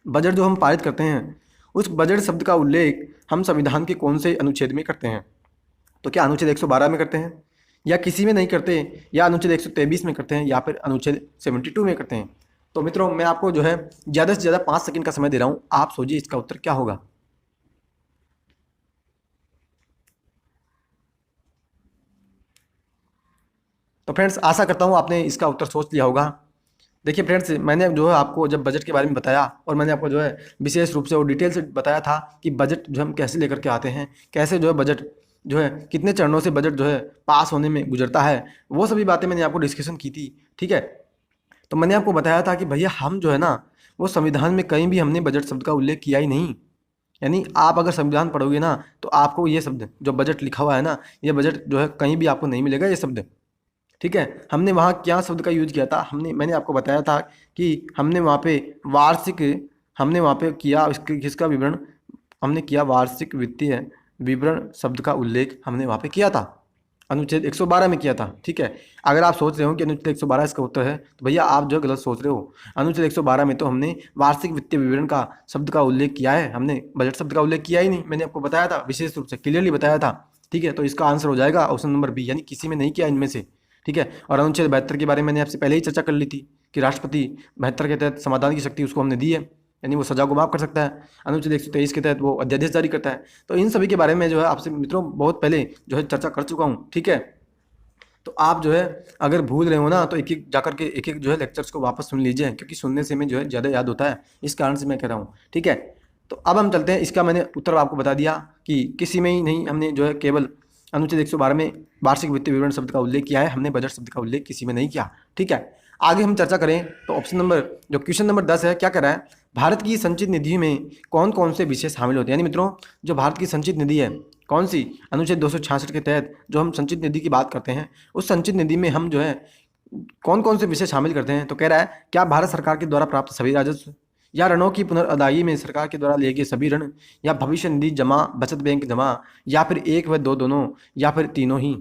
बजट जो हम पारित करते हैं, उस बजट शब्द का उल्लेख हम संविधान के कौन से अनुच्छेद में करते हैं। तो क्या अनुच्छेद 112 में करते हैं, या किसी में नहीं करते, या अनुच्छेद 123 में करते हैं, या फिर अनुच्छेद 72 में करते हैं। तो मित्रों मैं आपको जो है ज़्यादा से ज़्यादा 5 सेकंड का समय दे रहा हूँ, आप सोचिए इसका उत्तर क्या होगा। तो फ्रेंड्स आशा करता हूँ आपने इसका उत्तर सोच लिया होगा। देखिए फ्रेंड्स, मैंने जो है आपको जब बजट के बारे में बताया, और मैंने आपको जो है विशेष रूप से और डिटेल से बताया था कि बजट जो हम कैसे लेकर के आते हैं, कैसे जो है बजट जो है कितने चरणों से बजट जो है पास होने में गुजरता है, वो सभी बातें मैंने आपको डिस्कशन की थी। ठीक है, तो मैंने आपको बताया था कि भैया हम जो है ना, वो संविधान में कहीं भी हमने बजट शब्द का उल्लेख किया ही नहीं। यानी आप अगर संविधान पढ़ोगे ना तो आपको ये शब्द जो बजट लिखा हुआ है ना, ये बजट जो है कहीं भी आपको नहीं मिलेगा ये शब्द। ठीक है, हमने वहाँ क्या शब्द का यूज किया था, मैंने आपको बताया था कि हमने वहाँ पे वार्षिक, हमने वहाँ पे किया किसका विवरण, हमने किया वार्षिक वित्तीय विवरण शब्द का उल्लेख हमने वहाँ पे किया था, अनुच्छेद 112 में किया था। ठीक है, अगर आप सोच रहे हो कि अनुच्छेद 112 इसका उत्तर है, तो भैया आप जो गलत सोच रहे हो। अनुच्छेद 112 में तो हमने वार्षिक वित्तीय विवरण का शब्द का उल्लेख किया है, हमने बजट शब्द का उल्लेख किया ही नहीं। मैंने आपको बताया था, विशेष रूप से क्लियरली बताया था। ठीक है, तो इसका आंसर हो जाएगा ऑप्शन नंबर बी, यानी किसी में नहीं किया इनमें से। ठीक है, और अनुच्छेद 72 के बारे में मैंने आपसे पहले ही चर्चा कर ली थी कि राष्ट्रपति 72 के तहत समाधान की शक्ति उसको हमने दी है, यानी वो सजा को माफ़ कर सकता है। अनुच्छेद 123 के तहत वो अध्यादेश जारी करता है। तो इन सभी के बारे में जो है आपसे मित्रों बहुत पहले जो है चर्चा कर चुका हूँ। ठीक है, तो आप जो है अगर भूल रहे हो ना तो एक एक जाकर के एक एक जो है लेक्चर्स को वापस सुन लीजिए, क्योंकि सुनने से में जो है ज़्यादा याद होता है, इस कारण से मैं कह रहा हूँ। ठीक है, तो अब हम चलते हैं, इसका मैंने उत्तर आपको बता दिया कि किसी में ही नहीं, हमने जो है केवल अनुच्छेद 112 में वार्षिक वित्तीय विवरण शब्द का उल्लेख किया है, हमने बजट शब्द का उल्लेख किसी में नहीं किया। ठीक है, आगे हम चर्चा करें तो ऑप्शन नंबर जो क्वेश्चन नंबर 10 है, क्या कह रहा है, भारत की संचित निधि में कौन कौन से विषय शामिल होते हैं। यानी मित्रों जो भारत की संचित निधि है, कौन सी, अनुच्छेद 266 के तहत जो हम संचित निधि की बात करते हैं, उस संचित निधि में हम जो है कौन कौन से विषय शामिल करते हैं। तो कह रहा है क्या भारत सरकार के द्वारा प्राप्त सभी राजस्व, या ऋणों की पुनर्अदायगी में सरकार के द्वारा लिए गए सभी ऋण, या भविष्य निधि जमा, बचत बैंक जमा, या फिर एक व दो दोनों, या फिर तीनों ही।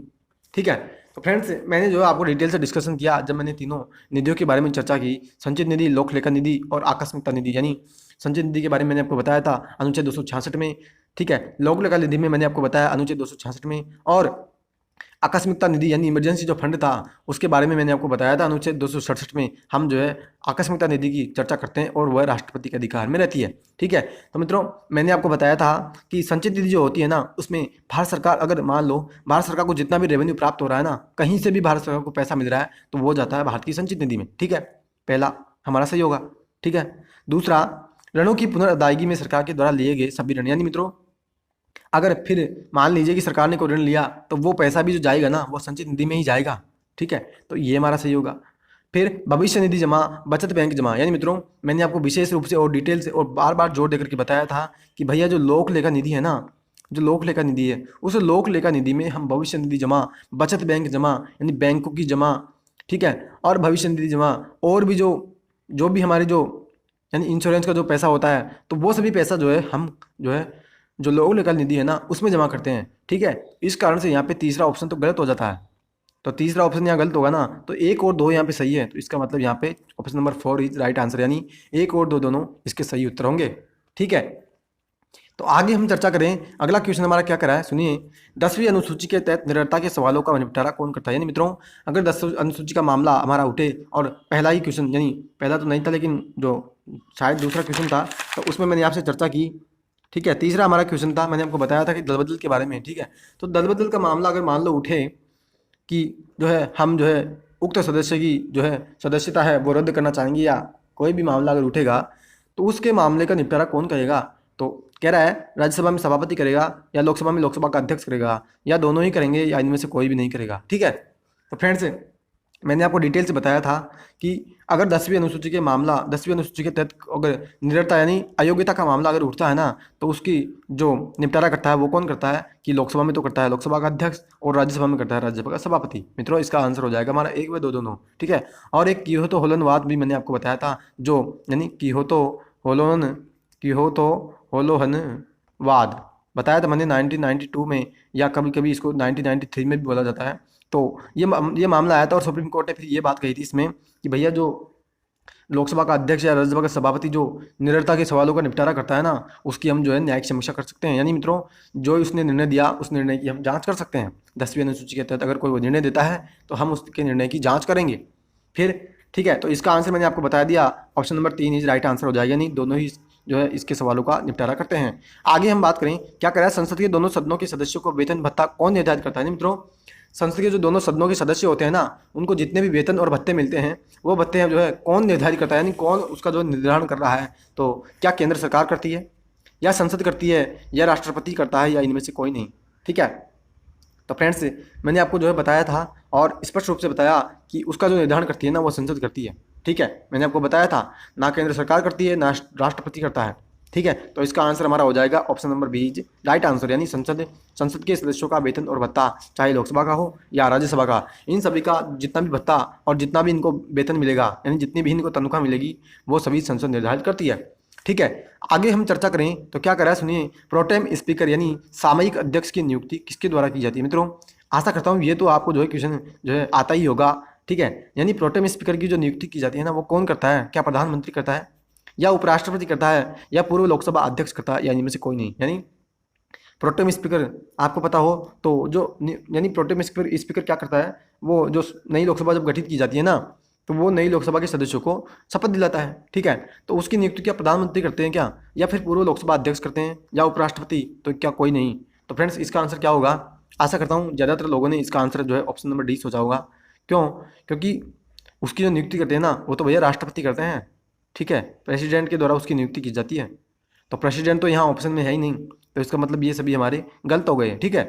ठीक है, तो फ्रेंड्स मैंने जो है आपको डिटेल से डिस्कशन किया जब मैंने तीनों निधियों के बारे में चर्चा की, संचित निधि, लोक लेखा निधि और आकस्मिकता निधि। यानी संचित निधि के बारे में मैंने आपको बताया था अनुच्छेद 266 में। ठीक है, लोक लेखा निधि में मैंने आपको बताया अनुच्छेद 266 में, और आकस्मिकता निधि यानी इमरजेंसी जो फंड था उसके बारे में मैंने आपको बताया था अनुच्छेद 267 में। हम जो है आकस्मिकता निधि की चर्चा करते हैं और वह राष्ट्रपति के अधिकार में रहती है। ठीक है, तो मित्रों मैंने आपको बताया था कि संचित निधि जो होती है ना, उसमें भारत सरकार, अगर मान लो भारत सरकार को जितना भी रेवेन्यू प्राप्त हो रहा है ना, कहीं से भी भारत सरकार को पैसा मिल रहा है तो वो जाता है भारत की संचित निधि में। ठीक है, पहला हमारा सही होगा। ठीक है, दूसरा ऋणों की पुनर्अदायगी में सरकार के द्वारा लिए गए सभी ऋण, यानी मित्रों अगर फिर मान लीजिए कि सरकार ने कोई ऋण लिया तो वो पैसा भी जो जाएगा ना वो संचित निधि में ही जाएगा। ठीक है, तो ये हमारा सही होगा। फिर भविष्य निधि जमा, बचत बैंक जमा, यानी मित्रों मैंने आपको विशेष रूप से और डिटेल से और बार बार जोर देकर के बताया था कि भैया जो लोक लेखा निधि है ना, जो लोक लेखा निधि है, उस लोक लेखा निधि में हम भविष्य निधि जमा, बचत बैंक जमा यानी बैंकों की जमा, ठीक है, और भविष्य निधि जमा और भी जो भी हमारे जो यानी इंश्योरेंस का जो पैसा होता है, तो वो सभी पैसा जो है हम जो है जो लोक लेखा निधि है ना उसमें जमा करते हैं। ठीक है, इस कारण से यहाँ पे तीसरा ऑप्शन तो गलत हो जाता है। तो तीसरा ऑप्शन यहाँ गलत होगा ना, तो एक और दो यहाँ पे सही है, तो इसका मतलब यहाँ पे option number 4 is right answer, यानी एक और दो दोनों इसके सही उत्तर होंगे। ठीक है, तो आगे हम चर्चा करें। अगला क्वेश्चन हमारा क्या करा है, सुनिए। 10वीं अनुसूची के तहत निरंतरता के सवालों का निपटारा कौन करता है। यानी मित्रों, अगर 10वीं अनुसूची का मामला हमारा उठे और पहला ही क्वेश्चन, यानी पहला तो नहीं था लेकिन जो शायद दूसरा क्वेश्चन था, तो उसमें मैंने आपसे चर्चा की। ठीक है, तीसरा हमारा क्वेश्चन था, मैंने आपको बताया था कि दल बदल के बारे में। ठीक है, तो दल बदल का मामला अगर मान लो उठे कि जो है हम जो है उक्त सदस्य की जो है सदस्यता है वो रद्द करना चाहेंगे, या कोई भी मामला अगर उठेगा तो उसके मामले का निपटारा कौन करेगा। तो कह रहा है राज्यसभा में सभापति करेगा, या लोकसभा में लोकसभा का अध्यक्ष करेगा, या दोनों ही करेंगे, या इनमें से कोई भी नहीं करेगा। ठीक है, तो फ्रेंड्स मैंने आपको डिटेल से बताया था कि अगर 10वीं अनुसूची के तहत अगर निरंतरता यानी अयोग्यता का मामला अगर उठता है ना, तो उसकी जो निपटारा करता है वो कौन करता है, कि लोकसभा में तो करता है लोकसभा का अध्यक्ष, और राज्यसभा में करता है राज्यसभा का सभापति। मित्रों, इसका आंसर हो जाएगा हमारा एक व दो दोनों। ठीक है, और एक कियोतो होलोनवाद भी मैंने आपको बताया था, जो यानी कियोतो होलोहनवाद बताया था मैंने 1992 में, या कभी कभी इसको 1993 में भी बोला जाता है। तो ये मामला आया था और सुप्रीम कोर्ट ने फिर ये बात कही थी इसमें कि भैया जो लोकसभा का अध्यक्ष या राज्यसभा का सभापति जो निरंतरता के सवालों का निपटारा करता है ना, उसकी हम जो है न्यायिक समीक्षा कर सकते हैं। यानी मित्रों, जो उसने निर्णय दिया उस निर्णय की हम जांच कर सकते हैं। 10वीं अनुसूची के तहत अगर कोई वो निर्णय देता है तो हम उसके निर्णय की जाँच करेंगे फिर। ठीक है, तो इसका आंसर मैंने आपको बता दिया, option number 3 is right answer हो जाएगा, यानी दोनों ही जो है इसके सवालों का निपटारा करते हैं। आगे हम बात करें, क्या करें, संसद के दोनों सदनों के सदस्यों को वेतन भत्ता कौन निर्धारित करता है। मित्रों, संसद के जो दोनों सदनों के सदस्य होते हैं ना, उनको जितने भी वेतन और भत्ते मिलते हैं वो भत्ते हैं जो है कौन निर्धारित करता है, यानी कौन उसका जो निर्धारण कर रहा है। तो क्या केंद्र सरकार करती है, या संसद करती है, या राष्ट्रपति करता है, या इनमें से कोई नहीं। ठीक है, तो फ्रेंड्स मैंने आपको जो है बताया था और स्पष्ट रूप से बताया कि उसका जो निर्धारण करती है ना वो संसद करती है। ठीक है, मैंने आपको बताया था ना केंद्र सरकार करती है ना राष्ट्रपति करता है। ठीक है, तो इसका आंसर हमारा हो जाएगा option number B is right answer, यानी संसद के सदस्यों का वेतन और भत्ता, चाहे लोकसभा का हो या राज्यसभा का, इन सभी का जितना भी भत्ता और जितना भी इनको वेतन मिलेगा, यानी जितनी भी इनको तनख्वाह मिलेगी, वो सभी संसद निर्धारित करती है। ठीक है, आगे हम चर्चा करें तो क्या करा है, सुनिए। प्रोटेम स्पीकर यानी सामयिक अध्यक्ष की नियुक्ति किसके द्वारा की जाती है। मित्रों, आशा करता हूँ ये तो आपको जो है क्वेश्चन जो है आता ही होगा। ठीक है, यानी प्रोटेम स्पीकर की जो नियुक्ति की जाती है ना वो कौन करता है, क्या प्रधानमंत्री करता है, या उपराष्ट्रपति करता है, या पूर्व लोकसभा अध्यक्ष करता है, या इनमें से कोई नहीं। यानी प्रोटेम स्पीकर आपको पता हो तो जो यानी प्रोटेम स्पीकर क्या करता है, वो जो नई लोकसभा जब गठित की जाती है ना, तो वो नई लोकसभा के सदस्यों को शपथ दिलाता है। ठीक है, तो उसकी नियुक्ति क्या प्रधानमंत्री करते हैं क्या, या फिर पूर्व लोकसभा अध्यक्ष करते हैं, या उपराष्ट्रपति, तो क्या कोई नहीं। तो फ्रेंड्स इसका आंसर क्या होगा, आशा करता हूँ ज़्यादातर लोगों ने इसका आंसर जो है ऑप्शन नंबर डी सोचा होगा। क्यों, क्योंकि उसकी जो नियुक्ति करते हैं ना वो तो भैया राष्ट्रपति करते हैं। ठीक है, प्रेसिडेंट के द्वारा उसकी नियुक्ति की जाती है, तो प्रेसिडेंट तो यहाँ ऑप्शन में है ही नहीं, तो इसका मतलब ये सभी हमारे गलत हो गए। ठीक है,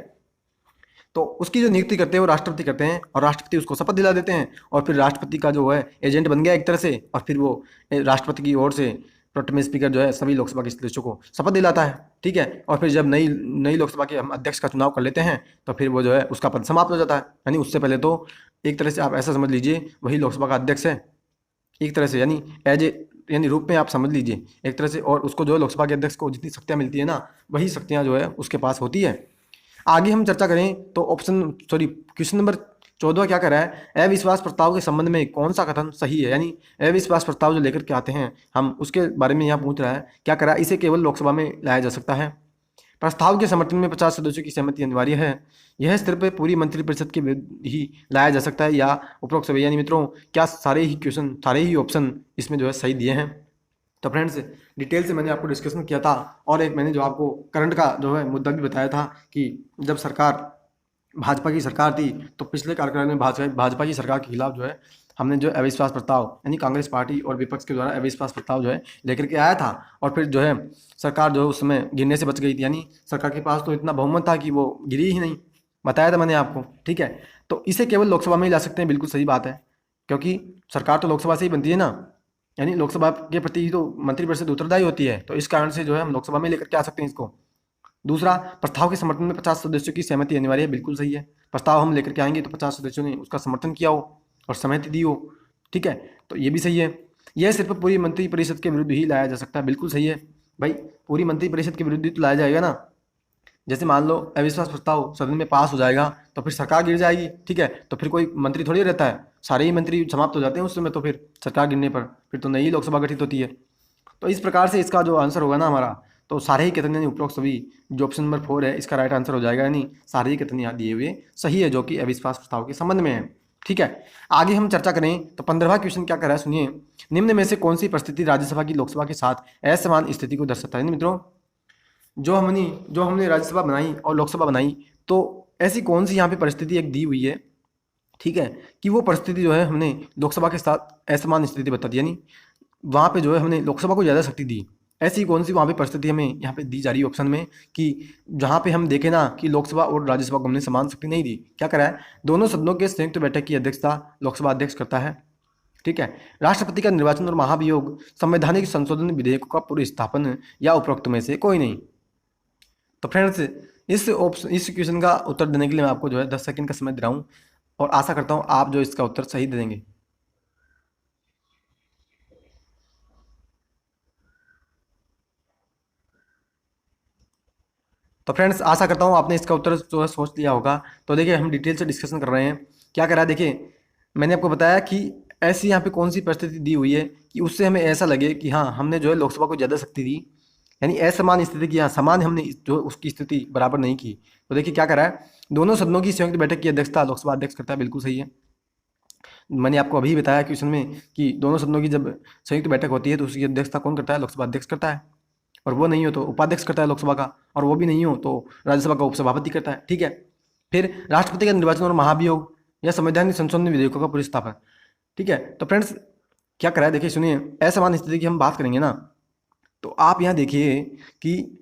तो उसकी जो नियुक्ति करते हैं वो राष्ट्रपति करते हैं, और राष्ट्रपति उसको शपथ दिला देते हैं, और फिर राष्ट्रपति का जो है एजेंट बन गया एक तरह से, और फिर वो राष्ट्रपति की ओर से प्रोटेम स्पीकर जो है सभी लोकसभा के सदस्यों को शपथ दिलाता है। ठीक है, और फिर जब नई नई लोकसभा के हम अध्यक्ष का चुनाव कर लेते हैं तो फिर वो जो है उसका पद समाप्त हो जाता है। यानी उससे पहले तो एक तरह से आप ऐसा समझ लीजिए वही लोकसभा का अध्यक्ष है एक तरह से, यानी एज ए यानी रूप में आप समझ लीजिए एक तरह से, और उसको जो है लोकसभा के अध्यक्ष को जितनी शक्तियाँ मिलती है ना वही शक्तियाँ जो है उसके पास होती है। आगे हम चर्चा करें तो क्वेश्चन नंबर 14 क्या कर रहा है, अविश्वास प्रस्ताव के संबंध में कौन सा कथन सही है। यानी अविश्वास प्रस्ताव जो लेकर के आते हैं हम उसके बारे में यहाँ पूछ रहा है, क्या करा, इसे केवल लोकसभा में लाया जा सकता है, प्रस्ताव के समर्थन में 50 सदस्यों की सहमति अनिवार्य है, यह सिर्फ पूरी मंत्रिपरिषद के ही लाया जा सकता है, या उपरोक्त सभी। यानी मित्रों, क्या सारे ही ऑप्शन इसमें जो है सही दिए हैं। तो फ्रेंड्स डिटेल से मैंने आपको डिस्कशन किया था, और एक मैंने जो आपको करंट का जो है मुद्दा भी बताया था कि जब भाजपा की सरकार थी तो पिछले कार्यकाल में भाजपा की सरकार के खिलाफ जो है हमने जो अविश्वास प्रस्ताव, यानी कांग्रेस पार्टी और विपक्ष के द्वारा अविश्वास प्रस्ताव जो है लेकर के आया था, और फिर जो है सरकार जो है उस समय गिरने से बच गई थी। यानी सरकार के पास तो इतना बहुमत था कि वो गिरी ही नहीं, बताया था मैंने आपको। ठीक है, तो इसे केवल लोकसभा में ही ला सकते हैं, बिल्कुल सही बात है, क्योंकि सरकार तो लोकसभा से ही बनती है ना, यानी लोकसभा के प्रति ही तो मंत्रिपरिषद उत्तरदायी होती है, तो इस कारण से जो है हम लोकसभा में लेकर के आ सकते हैं इसको। दूसरा, प्रस्ताव के समर्थन में 50 सदस्यों की सहमति अनिवार्य है, बिल्कुल सही है, प्रस्ताव हम लेकर के आएंगे तो 50 सदस्यों ने उसका समर्थन किया हो और सहमति दी हो। ठीक है, तो ये भी सही है। यह सिर्फ पूरी मंत्रिपरिषद के विरुद्ध ही लाया जा सकता है। बिल्कुल सही है भाई, पूरी मंत्रिपरिषद के विरुद्ध ही तो लाया जाएगा ना। जैसे मान लो अविश्वास प्रस्ताव सदन में पास हो जाएगा तो फिर सरकार गिर जाएगी, ठीक है, तो फिर कोई मंत्री थोड़ी रहता है, सारे ही मंत्री समाप्त हो जाते हैं उस समय, तो फिर सरकार गिरने पर फिर तो नई लोकसभा गठित होती है। तो इस प्रकार से इसका जो आंसर होगा ना हमारा, तो सारे ही कितने यानी उपरोक्त सभी, जो ऑप्शन नंबर 4 है इसका राइट आंसर हो जाएगा, यानी सारे ही कितने यहाँ दिए हुए सही है, जो कि अविश्वास प्रस्ताव के संबंध में है। ठीक है, आगे हम चर्चा करें तो 15वां क्वेश्चन क्या कर रहा है, सुनिए। निम्न में से कौन सी परिस्थिति राज्यसभा की लोकसभा के साथ असमान स्थिति को दर्शाता है। मित्रों, जो हमने राज्यसभा बनाई और लोकसभा बनाई, तो ऐसी कौन सी यहाँ पे परिस्थिति एक दी हुई है, ठीक है, कि वो परिस्थिति जो है हमने लोकसभा के साथ असमान स्थिति बता दी, यानी वहाँ पे जो है हमने लोकसभा को ज़्यादा शक्ति दी। ऐसी कौन सी वहाँ पे परिस्थिति हमें यहाँ पे दी जा रही है ऑप्शन में, कि जहाँ पे हम देखें ना कि लोकसभा और राज्यसभा को हमने समान शक्ति नहीं दी। क्या करा है, दोनों सदनों के संयुक्त बैठक की अध्यक्षता लोकसभा अध्यक्ष करता है। ठीक है, राष्ट्रपति का निर्वाचन और महाभियोग संवैधानिक संशोधन विधेयकों का पूर्व स्थापन या उपरोक्त में से कोई नहीं। तो फ्रेंड्स, इस क्वेश्चन का उत्तर देने के लिए मैं आपको जो है 10 सेकंड का समय दे रहा हूँ, और आशा करता हूँ आप जो इसका उत्तर सही दे देंगे। तो फ्रेंड्स, आशा करता हूँ आपने इसका उत्तर जो है सोच लिया होगा। तो देखिए, हम डिटेल से डिस्कशन कर रहे हैं। क्या करा है, देखिए मैंने आपको बताया कि ऐसी यहाँ पे कौन सी परिस्थिति दी हुई है कि उससे हमें ऐसा लगे कि हाँ, हमने जो है लोकसभा को ज़्यादा शक्ति दी, यानी असमान स्थिति की, हाँ समान हमने जो उसकी स्थिति बराबर नहीं की। तो देखिए क्या करा है, दोनों सदनों की संयुक्त बैठक की अध्यक्षता लोकसभा अध्यक्ष करता है। बिल्कुल सही है, मैंने आपको अभी बताया क्वेश्चन में कि दोनों सदनों की जब संयुक्त बैठक होती है तो उसकी अध्यक्षता कौन करता है, लोकसभा अध्यक्ष करता है। और वो नहीं हो तो उपाध्यक्ष करता है लोकसभा का, और वो भी नहीं हो तो राज्यसभा का उपसभापति करता है। ठीक है, फिर राष्ट्रपति का निर्वाचन और महाभियोग या संवैधानिक संशोधन विधेयकों का पुरस्तापन। ठीक है, तो फ्रेंड्स क्या करा है, देखिए सुनिए, असमान स्थिति की हम बात करेंगे ना, तो आप यहाँ देखिए कि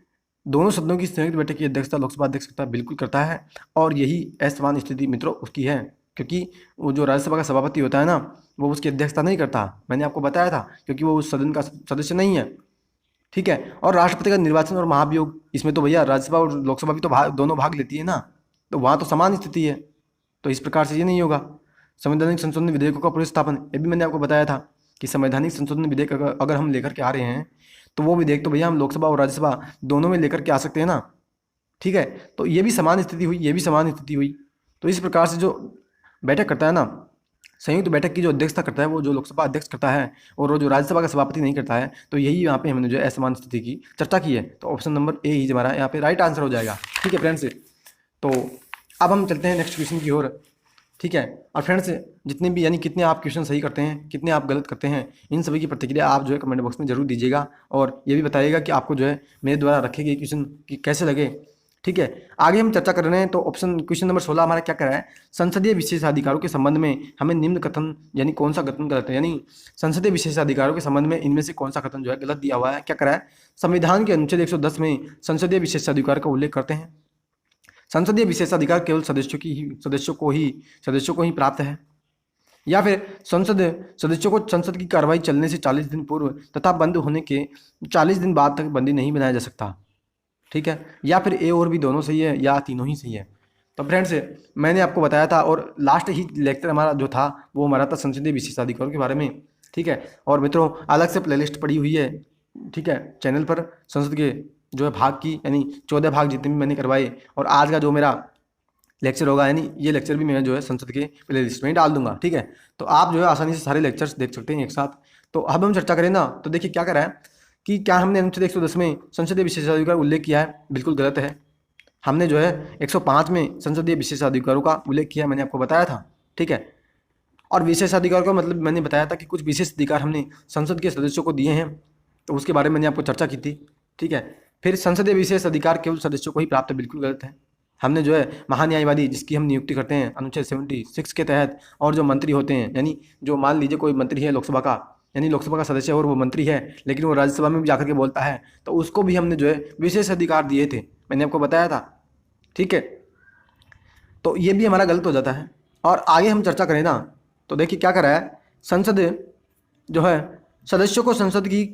दोनों सदनों की संयुक्त बैठक की अध्यक्षता लोकसभा अध्यक्ष करता है, बिल्कुल करता है, और यही असमान स्थिति मित्रों उसकी है, क्योंकि वो जो राज्यसभा का सभापति होता है ना, वो उसकी अध्यक्षता नहीं करता, मैंने आपको बताया था, क्योंकि वो उस सदन का सदस्य नहीं है। ठीक है, और राष्ट्रपति का निर्वाचन और महाभियोग, इसमें तो भैया राज्यसभा और लोकसभा भी तो दोनों भाग लेती है ना, तो वहाँ तो समान स्थिति है, तो इस प्रकार से ये नहीं होगा। संवैधानिक संशोधन विधेयकों का पुरस्तापन, ये भी मैंने आपको बताया था कि संवैधानिक संशोधन विधेयक अगर हम लेकर के आ रहे हैं तो वो विधेयक तो भैया हम लोकसभा और राज्यसभा दोनों में लेकर के आ सकते हैं ना। ठीक है, तो ये भी समान स्थिति हुई, ये भी समान स्थिति हुई। तो इस प्रकार से जो बैठक करता है ना, संयुक्त बैठक की जो अध्यक्षता करता है वो जो लोकसभा अध्यक्ष करता है, और वो जो राज्यसभा का सभापति नहीं करता है, तो यही यहाँ पे हमने जो है असमान स्थिति की चर्चा की है। तो ऑप्शन नंबर ए ही हमारा यहाँ पे राइट आंसर हो जाएगा। ठीक है फ्रेंड्स, तो अब हम चलते हैं नेक्स्ट क्वेश्चन की ओर। ठीक है, और फ्रेंड्स जितने भी यानी कितने आप क्वेश्चन सही करते हैं, कितने आप गलत करते हैं, इन सभी की प्रतिक्रिया आप जो है कमेंट बॉक्स में जरूर दीजिएगा, और ये भी बताइएगा कि आपको जो है मेरे द्वारा रखे गए क्वेश्चन की कैसे लगे। ठीक है, आगे हम चर्चा कर रहे हैं, तो ऑप्शन क्वेश्चन नंबर 16 हमारा क्या कर रहा है, संसदीय विशेषाधिकारों के संबंध में हमें निम्न कथन, यानी कौन सा कथन गलत है, यानी संसदीय विशेषाधिकारों के संबंध में इनमें से कौन सा कथन जो है गलत दिया हुआ है। क्या करा है, संविधान के अनुच्छेद 110 में संसदीय विशेषाधिकार का उल्लेख करते हैं। संसदीय विशेषाधिकार केवल सदस्यों को ही प्राप्त है, या फिर सदस्यों को संसद की कार्रवाई चलने से 40 दिन पूर्व तथा बंद होने के 40 दिन बाद तक बंदी नहीं बनाया जा सकता। ठीक है, या फिर ए और बी दोनों सही है, या तीनों ही सही है। तो फ्रेंड्स मैंने आपको बताया था, और लास्ट ही लेक्चर हमारा जो था वो हमारा था संसदीय विशेषाधिकारों के बारे में। ठीक है, और मित्रों अलग से प्लेलिस्ट पड़ी हुई है, ठीक है, चैनल पर संसद के जो है भाग की, यानी 14 भाग जितने भी मैंने करवाए, और आज का जो मेरा लेक्चर होगा, यानी ये लेक्चर भी मैं जो है संसद के प्ले लिस्ट में ही डाल दूंगा। ठीक है, तो आप जो है आसानी से सारे लेक्चर्स देख सकते हैं एक साथ। तो अब हम चर्चा करें ना, तो देखिए क्या करा है कि क्या हमने अनुच्छेद 110 में संसदीय विशेषाधिकार उल्लेख किया है, बिल्कुल गलत है। हमने जो है 105 में संसदीय विशेषाधिकारों का उल्लेख किया, मैंने आपको बताया था। ठीक है, और विशेषाधिकार का मतलब मैंने बताया था कि कुछ विशेष अधिकार हमने संसद के सदस्यों को दिए हैं, तो उसके बारे में मैंने आपको चर्चा की थी। ठीक है, फिर संसदीय विशेष अधिकार केवल सदस्यों को ही प्राप्त है, बिल्कुल गलत है। हमने जो है महान्यायवादी जिसकी हम नियुक्ति करते हैं अनुच्छेद 76 के तहत, और जो मंत्री होते हैं, यानी जो मान लीजिए कोई मंत्री है लोकसभा का, यानी लोकसभा का सदस्य और वो मंत्री है, लेकिन वो राज्यसभा में भी जाकर के बोलता है, तो उसको भी हमने जो है विशेष अधिकार दिए थे, मैंने आपको बताया था। ठीक है, तो ये भी हमारा गलत हो जाता है। और आगे हम चर्चा करें ना, तो देखिए क्या करा है, संसद जो है सदस्यों को संसद की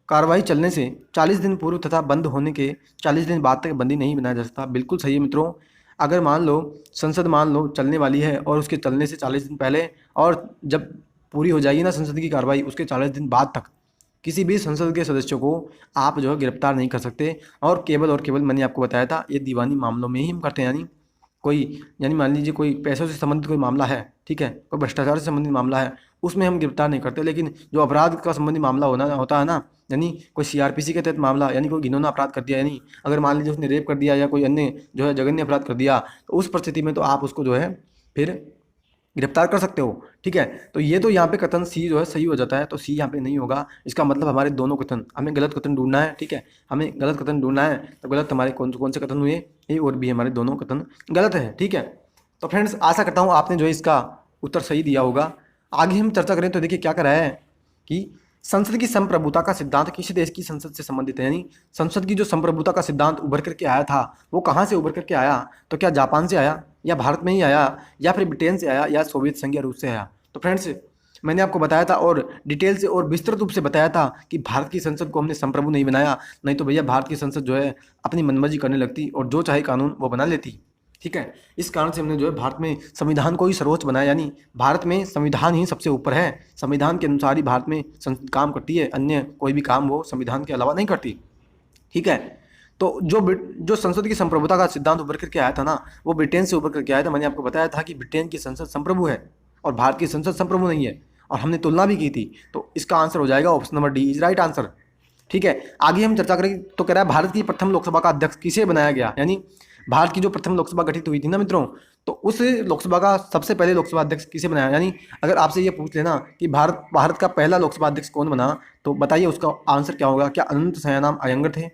कार्रवाई चलने से 40 दिन पूर्व तथा बंद होने के 40 दिन बाद तक बंदी नहीं बनाया जा सकता। बिल्कुल सही है मित्रों, अगर मान लो संसद मान लो चलने वाली है और उसके चलने से 40 दिन पहले, और जब पूरी हो जाएगी ना संसद की कार्रवाई, उसके 40 दिन बाद तक किसी भी संसद के सदस्य को आप जो है गिरफ्तार नहीं कर सकते। और केवल मैंने आपको बताया था ये दीवानी मामलों में ही हम करते हैं, यानी मान लीजिए कोई पैसों से संबंधित कोई मामला है, ठीक है, कोई भ्रष्टाचार से संबंधित मामला है, उसमें हम गिरफ्तार नहीं करते। लेकिन जो अपराध का संबंधी मामला होता है ना, यानी कोई सीआरपीसी के तहत मामला, यानी कोई घिनौना अपराध कर दिया, यानी अगर मान लीजिए उसने रेप कर दिया या कोई अन्य जो है जघन्य अपराध कर दिया, तो उस परिस्थिति में तो आप उसको जो है फिर गिरफ्तार कर सकते हो, ठीक है। तो ये तो यहाँ पे कथन सी जो है सही हो जाता है, तो सी यहाँ पे नहीं होगा। इसका मतलब हमारे दोनों कथन, हमें गलत कथन ढूंढना है, ठीक है, हमें गलत कथन ढूंढना है। तो गलत हमारे कौन कौन से कथन हुए, ए और बी, हमारे दोनों कथन गलत है, ठीक है। तो फ्रेंड्स आशा करता हूँ आपने जो है इसका उत्तर सही दिया होगा। आगे हम चर्चा करें तो देखिए क्या करा है कि संसद की संप्रभुता का सिद्धांत किसी देश की संसद से संबंधित है, यानी संसद की जो संप्रभुता का सिद्धांत उभर करके आया था वो कहाँ से उभर करके आया, तो क्या जापान से आया, या भारत में ही आया, या फिर ब्रिटेन से आया, या सोवियत संघ या रूस से आया। तो फ्रेंड्स मैंने आपको बताया था और डिटेल से और विस्तृत रूप से बताया था कि भारत की संसद को हमने संप्रभु नहीं बनाया, नहीं तो भैया भारत की संसद जो है अपनी मनमर्जी करने लगती और जो चाहे कानून वो बना लेती, ठीक है। इस कारण से हमने जो है भारत में संविधान को ही सर्वोच्च बनाया, यानी भारत में संविधान ही सबसे ऊपर है, संविधान के अनुसार ही भारत में संसद काम करती है, अन्य कोई भी काम वो संविधान के अलावा नहीं करती, ठीक है। तो जो संसद की संप्रभुता का सिद्धांत उभर करके आया था ना, वो ब्रिटेन से उभर करके आया था। मैंने आपको बताया था कि ब्रिटेन की संसद संप्रभु है और भारत की संसद संप्रभु नहीं है, और हमने तुलना भी की थी। तो इसका आंसर हो जाएगा option number D is right answer, ठीक है। आगे हम चर्चा करेंगे तो कह रहा है भारत की प्रथम लोकसभा का अध्यक्ष किसे बनाया गया, यानी भारत की जो प्रथम लोकसभा गठित हुई थी ना मित्रों, तो उस लोकसभा का सबसे पहले लोकसभा अध्यक्ष किसे बनाया, यानी अगर आपसे ये पूछ लेना कि भारत का पहला लोकसभा अध्यक्ष कौन बना, तो बताइए उसका आंसर क्या होगा। क्या अनंत सयानाम अयंगर थे,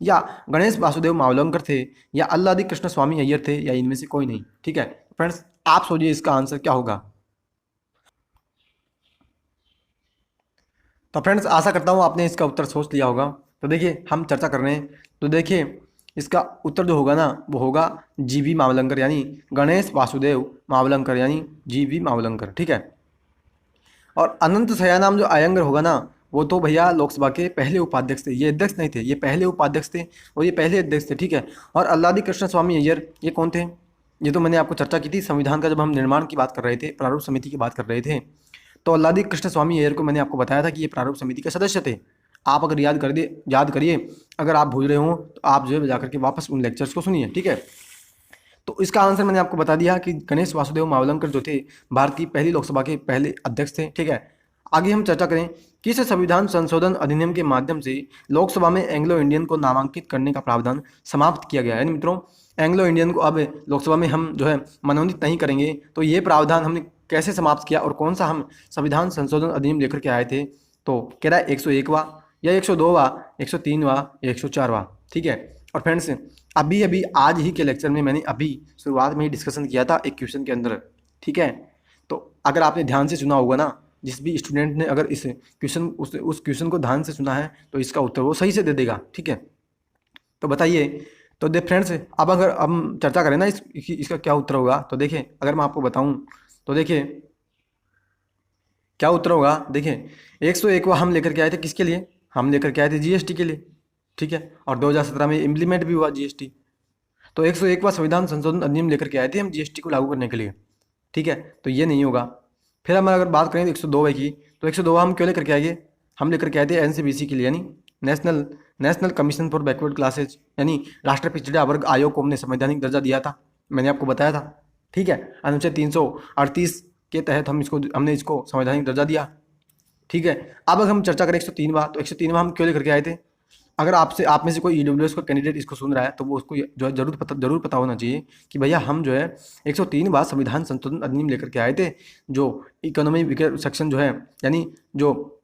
या गणेश वासुदेव मावलंकर थे, या अल्लादी कृष्ण स्वामी अय्यर थे, या इनमें से कोई नहीं, ठीक है। फ्रेंड्स आप सोचिए इसका आंसर क्या होगा। तो फ्रेंड्स आशा करता हूँ आपने इसका उत्तर सोच लिया होगा। तो देखिए हम चर्चा कर रहे हैं, तो देखिए इसका उत्तर जो होगा ना वो होगा जीवी मावलंकर, यानी गणेश वासुदेव मावलंकर, यानी जीवी मावलंकर, ठीक है। और अनंत सयानाम जो अयंगर होगा ना, वो तो भैया लोकसभा के पहले उपाध्यक्ष थे, ये अध्यक्ष नहीं थे, ये पहले उपाध्यक्ष थे और ये पहले अध्यक्ष थे, ठीक है। और अल्लादी कृष्ण स्वामी अय्यर ये कौन थे, ये तो मैंने आपको चर्चा की थी संविधान का, जब हम निर्माण की बात कर रहे थे, प्रारूप समिति की बात कर रहे थे, तो अल्लादी कृष्ण स्वामी अय्यर को मैंने आपको बताया था कि ये प्रारूप समिति के सदस्य थे। आप अगर याद करिए, अगर आप भूल रहे हो तो आप जो है जाकर के वापस उन लेक्चर्स को सुनिए, ठीक है। तो इसका आंसर मैंने आपको बता दिया कि गणेश वासुदेव मावलंकर जो थे भारत की पहली लोकसभा के पहले अध्यक्ष थे, ठीक है। आगे हम चर्चा करें किस संविधान संशोधन अधिनियम के माध्यम से लोकसभा में एंग्लो इंडियन को नामांकित करने का प्रावधान समाप्त किया गया है। यानी मित्रों एंग्लो इंडियन को अब लोकसभा में हम जो है मनोनीत नहीं करेंगे, तो ये प्रावधान हमने कैसे समाप्त किया और कौन सा हम संविधान संशोधन अधिनियम लेकर के आए थे, तो कह रहा है 101वां या 102वां, 103वां या 104वां, ठीक है। और फ्रेंड्स अभी आज ही के लेक्चर में मैंने अभी शुरुआत में ही डिस्कशन किया था एक क्वेश्चन के अंदर, ठीक है। तो अगर आपने ध्यान से सुना होगा ना, जिस भी स्टूडेंट ने अगर इस क्वेश्चन उस क्वेश्चन को ध्यान से सुना है तो इसका उत्तर वो सही से दे देगा, ठीक है। तो बताइए, तो दे फ्रेंड्स अब अगर हम चर्चा करें ना इसका क्या उत्तर होगा, तो देखिए अगर मैं आपको बताऊं तो देखिए क्या उत्तर होगा। देखिए 101वां हम लेकर के आए थे, किसके लिए, हम लेकर के आए थे जीएसटी के लिए, ठीक है। और 2017 में इम्प्लीमेंट भी हुआ जीएसटी, तो 101वां संविधान संशोधन अधिनियम लेकर के आए थे हम जीएसटी को लागू करने के लिए, ठीक है। तो ये नहीं होगा। फिर हम अगर बात करें 102 की, तो 102 हम क्यों लेकर के आएंगे, हम लेकर के आए थे एनसीबीसी के लिए, यानी national commission for backward classes, यानी राष्ट्रीय पिछड़ा वर्ग आयोग को हमने संवैधानिक दर्जा दिया था, मैंने आपको बताया था, ठीक है। अनुच्छेद 338 के तहत हमने इसको संवैधानिक दर्जा दिया, ठीक है। अब अगर हम चर्चा करें 103वां, तो 103वां हम क्यों लेकर के आए थे। अगर आप में से कोई ईडब्ल्यूएस का कैंडिडेट इसको सुन रहा है तो वो उसको जो है जरूर पता होना चाहिए कि भैया हम जो है 103वां संविधान संशोधन अधिनियम लेकर के आए थे, जो इकोनॉमी वीकर सेक्शन जो है, यानी जो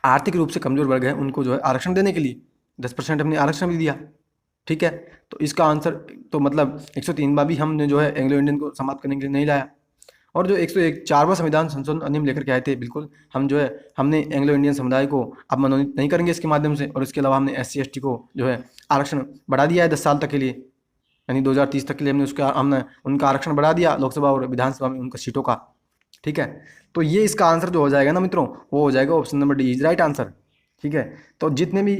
आर्थिक रूप से कमजोर वर्ग है उनको जो है आरक्षण देने के लिए 10% हमने आरक्षण भी दिया, ठीक है। तो इसका आंसर तो मतलब 103वां भी हमने जो है एंग्लो इंडियन को समाप्त करने के लिए नहीं लाया। और जो 104वां संविधान संशोधन अधिनियम लेकर के आए थे, बिल्कुल हम जो है हमने एंग्लो इंडियन समुदाय को अब मनोनीत नहीं करेंगे इसके माध्यम से, और इसके अलावा हमने SC ST को जो है आरक्षण बढ़ा दिया है 10 साल तक के लिए, यानी 2030 तक के लिए हमने उनका आरक्षण बढ़ा दिया लोकसभा और विधानसभा में उनका सीटों का, ठीक है। तो ये इसका आंसर जो हो जाएगा ना मित्रों, वो हो जाएगा option number D is right answer, ठीक है। तो जितने भी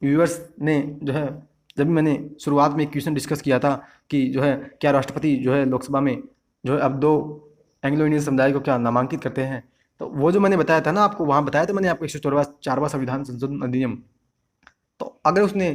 व्यूअर्स ने जो है, जब मैंने शुरुआत में एक क्वेश्चन डिस्कस किया था कि जो है क्या राष्ट्रपति जो है लोकसभा में जो है अब 2 एंग्लो इंडियन समुदाय को क्या नामांकित करते हैं, तो वो जो मैंने बताया था ना आपको, वहाँ बताया था मैंने आपको 144वां संविधान संशोधन अधिनियम। तो अगर उसने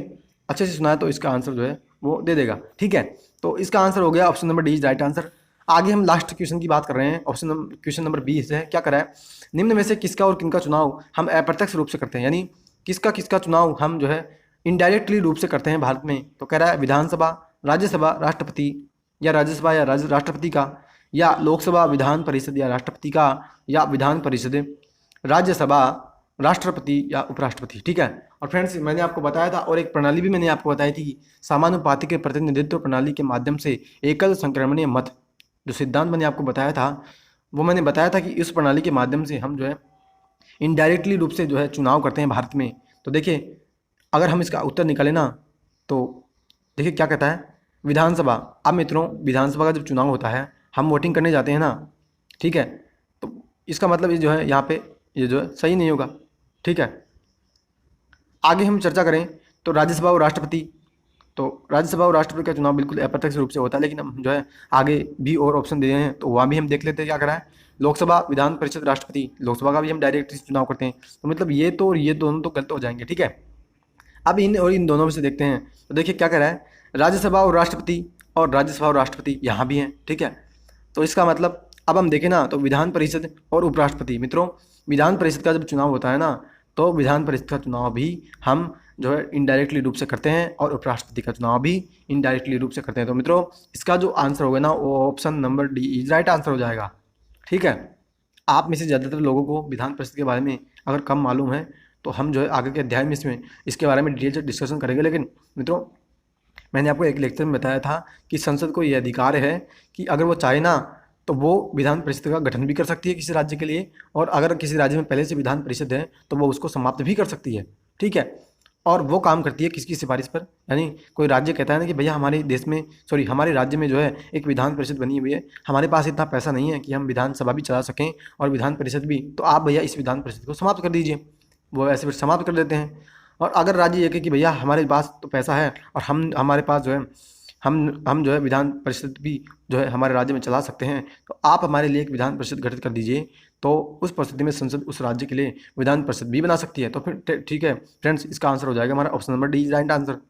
अच्छे से सुना है तो इसका आंसर जो है वो दे देगा। ठीक है, तो इसका आंसर हो गया option number D is right answer. आगे हम लास्ट क्वेश्चन की बात कर रहे हैं। क्वेश्चन नंबर 20 है, क्या करा है, निम्न में से किसका और किनका चुनाव हम अप्रत्यक्ष रूप से करते हैं, यानी किसका किसका चुनाव हम जो है इनडायरेक्टली रूप से करते हैं भारत में। तो कह रहा है विधानसभा, राज्यसभा, राष्ट्रपति, या राज्यसभा या राष्ट्रपति का, या लोकसभा, विधान परिषद या राष्ट्रपति का, या विधान परिषद, राज्यसभा, राष्ट्रपति या उपराष्ट्रपति। ठीक है, और फ्रेंड्स मैंने आपको बताया था, और एक प्रणाली भी मैंने आपको बताई थी, समानुपातिक प्रतिनिधित्व प्रणाली के माध्यम से एकल संक्रमणीय मत, जो सिद्धांत मैंने आपको बताया था, वो मैंने बताया था कि इस प्रणाली के माध्यम से हम जो है इनडायरेक्टली रूप से जो है चुनाव करते हैं भारत में। तो देखिए अगर हम इसका उत्तर निकालें ना, तो देखिए क्या कहता है, विधानसभा। अब मित्रों विधानसभा का जब चुनाव होता है हम वोटिंग करने जाते हैं ना, ठीक है, तो इसका मतलब ये जो है यहाँ पे ये जो है सही नहीं होगा। ठीक है, आगे हम चर्चा करें तो राज्यसभा और राष्ट्रपति, तो राज्यसभा और राष्ट्रपति का चुनाव बिल्कुल अप्रत्यक्ष रूप से होता है, लेकिन हम जो है आगे भी और ऑप्शन दे रहे हैं, तो वहाँ भी हम देख लेते हैं क्या करा है। लोकसभा, विधान परिषद, राष्ट्रपति, लोकसभा का भी हम डायरेक्ट चुनाव करते हैं, तो मतलब ये तो और ये दोनों तो गलत हो जाएंगे। ठीक है, अब इन दोनों में से देखते हैं, तो देखिए क्या कह रहा है, राज्यसभा और राष्ट्रपति, और राज्यसभा और राष्ट्रपति यहाँ भी हैं। ठीक है, तो इसका मतलब अब हम देखें ना, तो विधान परिषद और उपराष्ट्रपति। मित्रों विधान परिषद का जब चुनाव होता है ना, तो विधान परिषद का चुनाव भी हम जो है इनडायरेक्टली रूप से करते हैं, और उपराष्ट्रपति का चुनाव भी इनडायरेक्टली रूप से करते हैं। तो मित्रों इसका जो आंसर होगा ना, वो option number D is right answer हो जाएगा। ठीक है, आप में से ज़्यादातर लोगों को विधान परिषद के बारे में अगर कम मालूम है, तो हम जो है आगे के अध्याय में इसके बारे में डिटेल से डिस्कशन करेंगे। लेकिन मित्रों मैंने आपको एक लेक्चर में बताया था कि संसद को ये अधिकार है कि अगर वो चाहे ना, तो वो विधान परिषद का गठन भी कर सकती है किसी राज्य के लिए, और अगर किसी राज्य में पहले से विधान परिषद है तो वो उसको समाप्त भी कर सकती है। ठीक है, और वो काम करती है किसकी सिफारिश पर, यानी कोई राज्य कहता है ना कि भैया हमारे देश में, सॉरी हमारे राज्य में जो है एक विधान परिषद बनी हुई है, हमारे पास इतना पैसा नहीं है कि हम विधानसभा भी चला सकें और विधान परिषद भी, तो आप भैया इस विधान परिषद को समाप्त कर दीजिए। वो ऐसे फिर समाप्त कर देते हैं। और अगर राज्य ये कहे कि भैया हमारे पास तो पैसा है और हम हमारे पास जो है हम जो है विधान परिषद भी जो है हमारे राज्य में चला सकते हैं, तो आप हमारे लिए एक विधान परिषद गठित कर दीजिए, तो उस परिस्थिति में संसद उस राज्य के लिए विधान परिषद भी बना सकती है। तो फिर ठीक है फ्रेंड्स, इसका आंसर हो जाएगा हमारा option number D is right answer.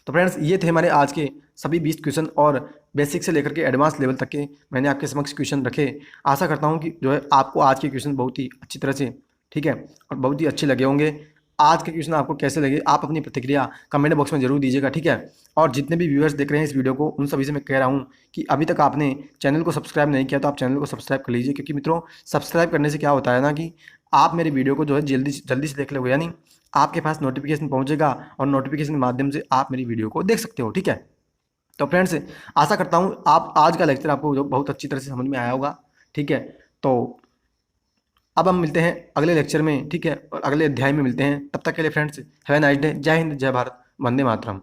तो फ्रेंड्स ये थे हमारे आज के सभी 20 क्वेश्चन, और बेसिक से लेकर के एडवांस लेवल तक के मैंने आपके समक्ष क्वेश्चन रखे। आशा करता हूँ कि जो है आपको आज के क्वेश्चन बहुत ही अच्छी तरह से, ठीक है, और बहुत ही अच्छे लगे होंगे। आज के क्वेश्चन आपको कैसे लगे, आप अपनी प्रतिक्रिया कमेंट बॉक्स में जरूर दीजिएगा। ठीक है, और जितने भी व्यूअर्स देख रहे हैं इस वीडियो को, उन सभी से मैं कह रहा हूँ कि अभी तक आपने चैनल को सब्सक्राइब नहीं किया तो आप चैनल को सब्सक्राइब कर लीजिए, क्योंकि मित्रों सब्सक्राइब करने से क्या होता है ना कि आप मेरे वीडियो को जो है जल्दी से देख लोगे, यानी आपके पास नोटिफिकेशन पहुँचेगा और नोटिफिकेशन के माध्यम से आप मेरी वीडियो को देख सकते हो। ठीक है, तो फ्रेंड्स आशा करता हूँ आप आज का लेक्चर आपको जो बहुत अच्छी तरह से समझ में आया होगा। ठीक है, तो अब हम मिलते हैं अगले लेक्चर में, ठीक है, और अगले अध्याय में मिलते हैं। तब तक के लिए friends have a nice day. जय हिंद, जय भारत, वंदे मातरम।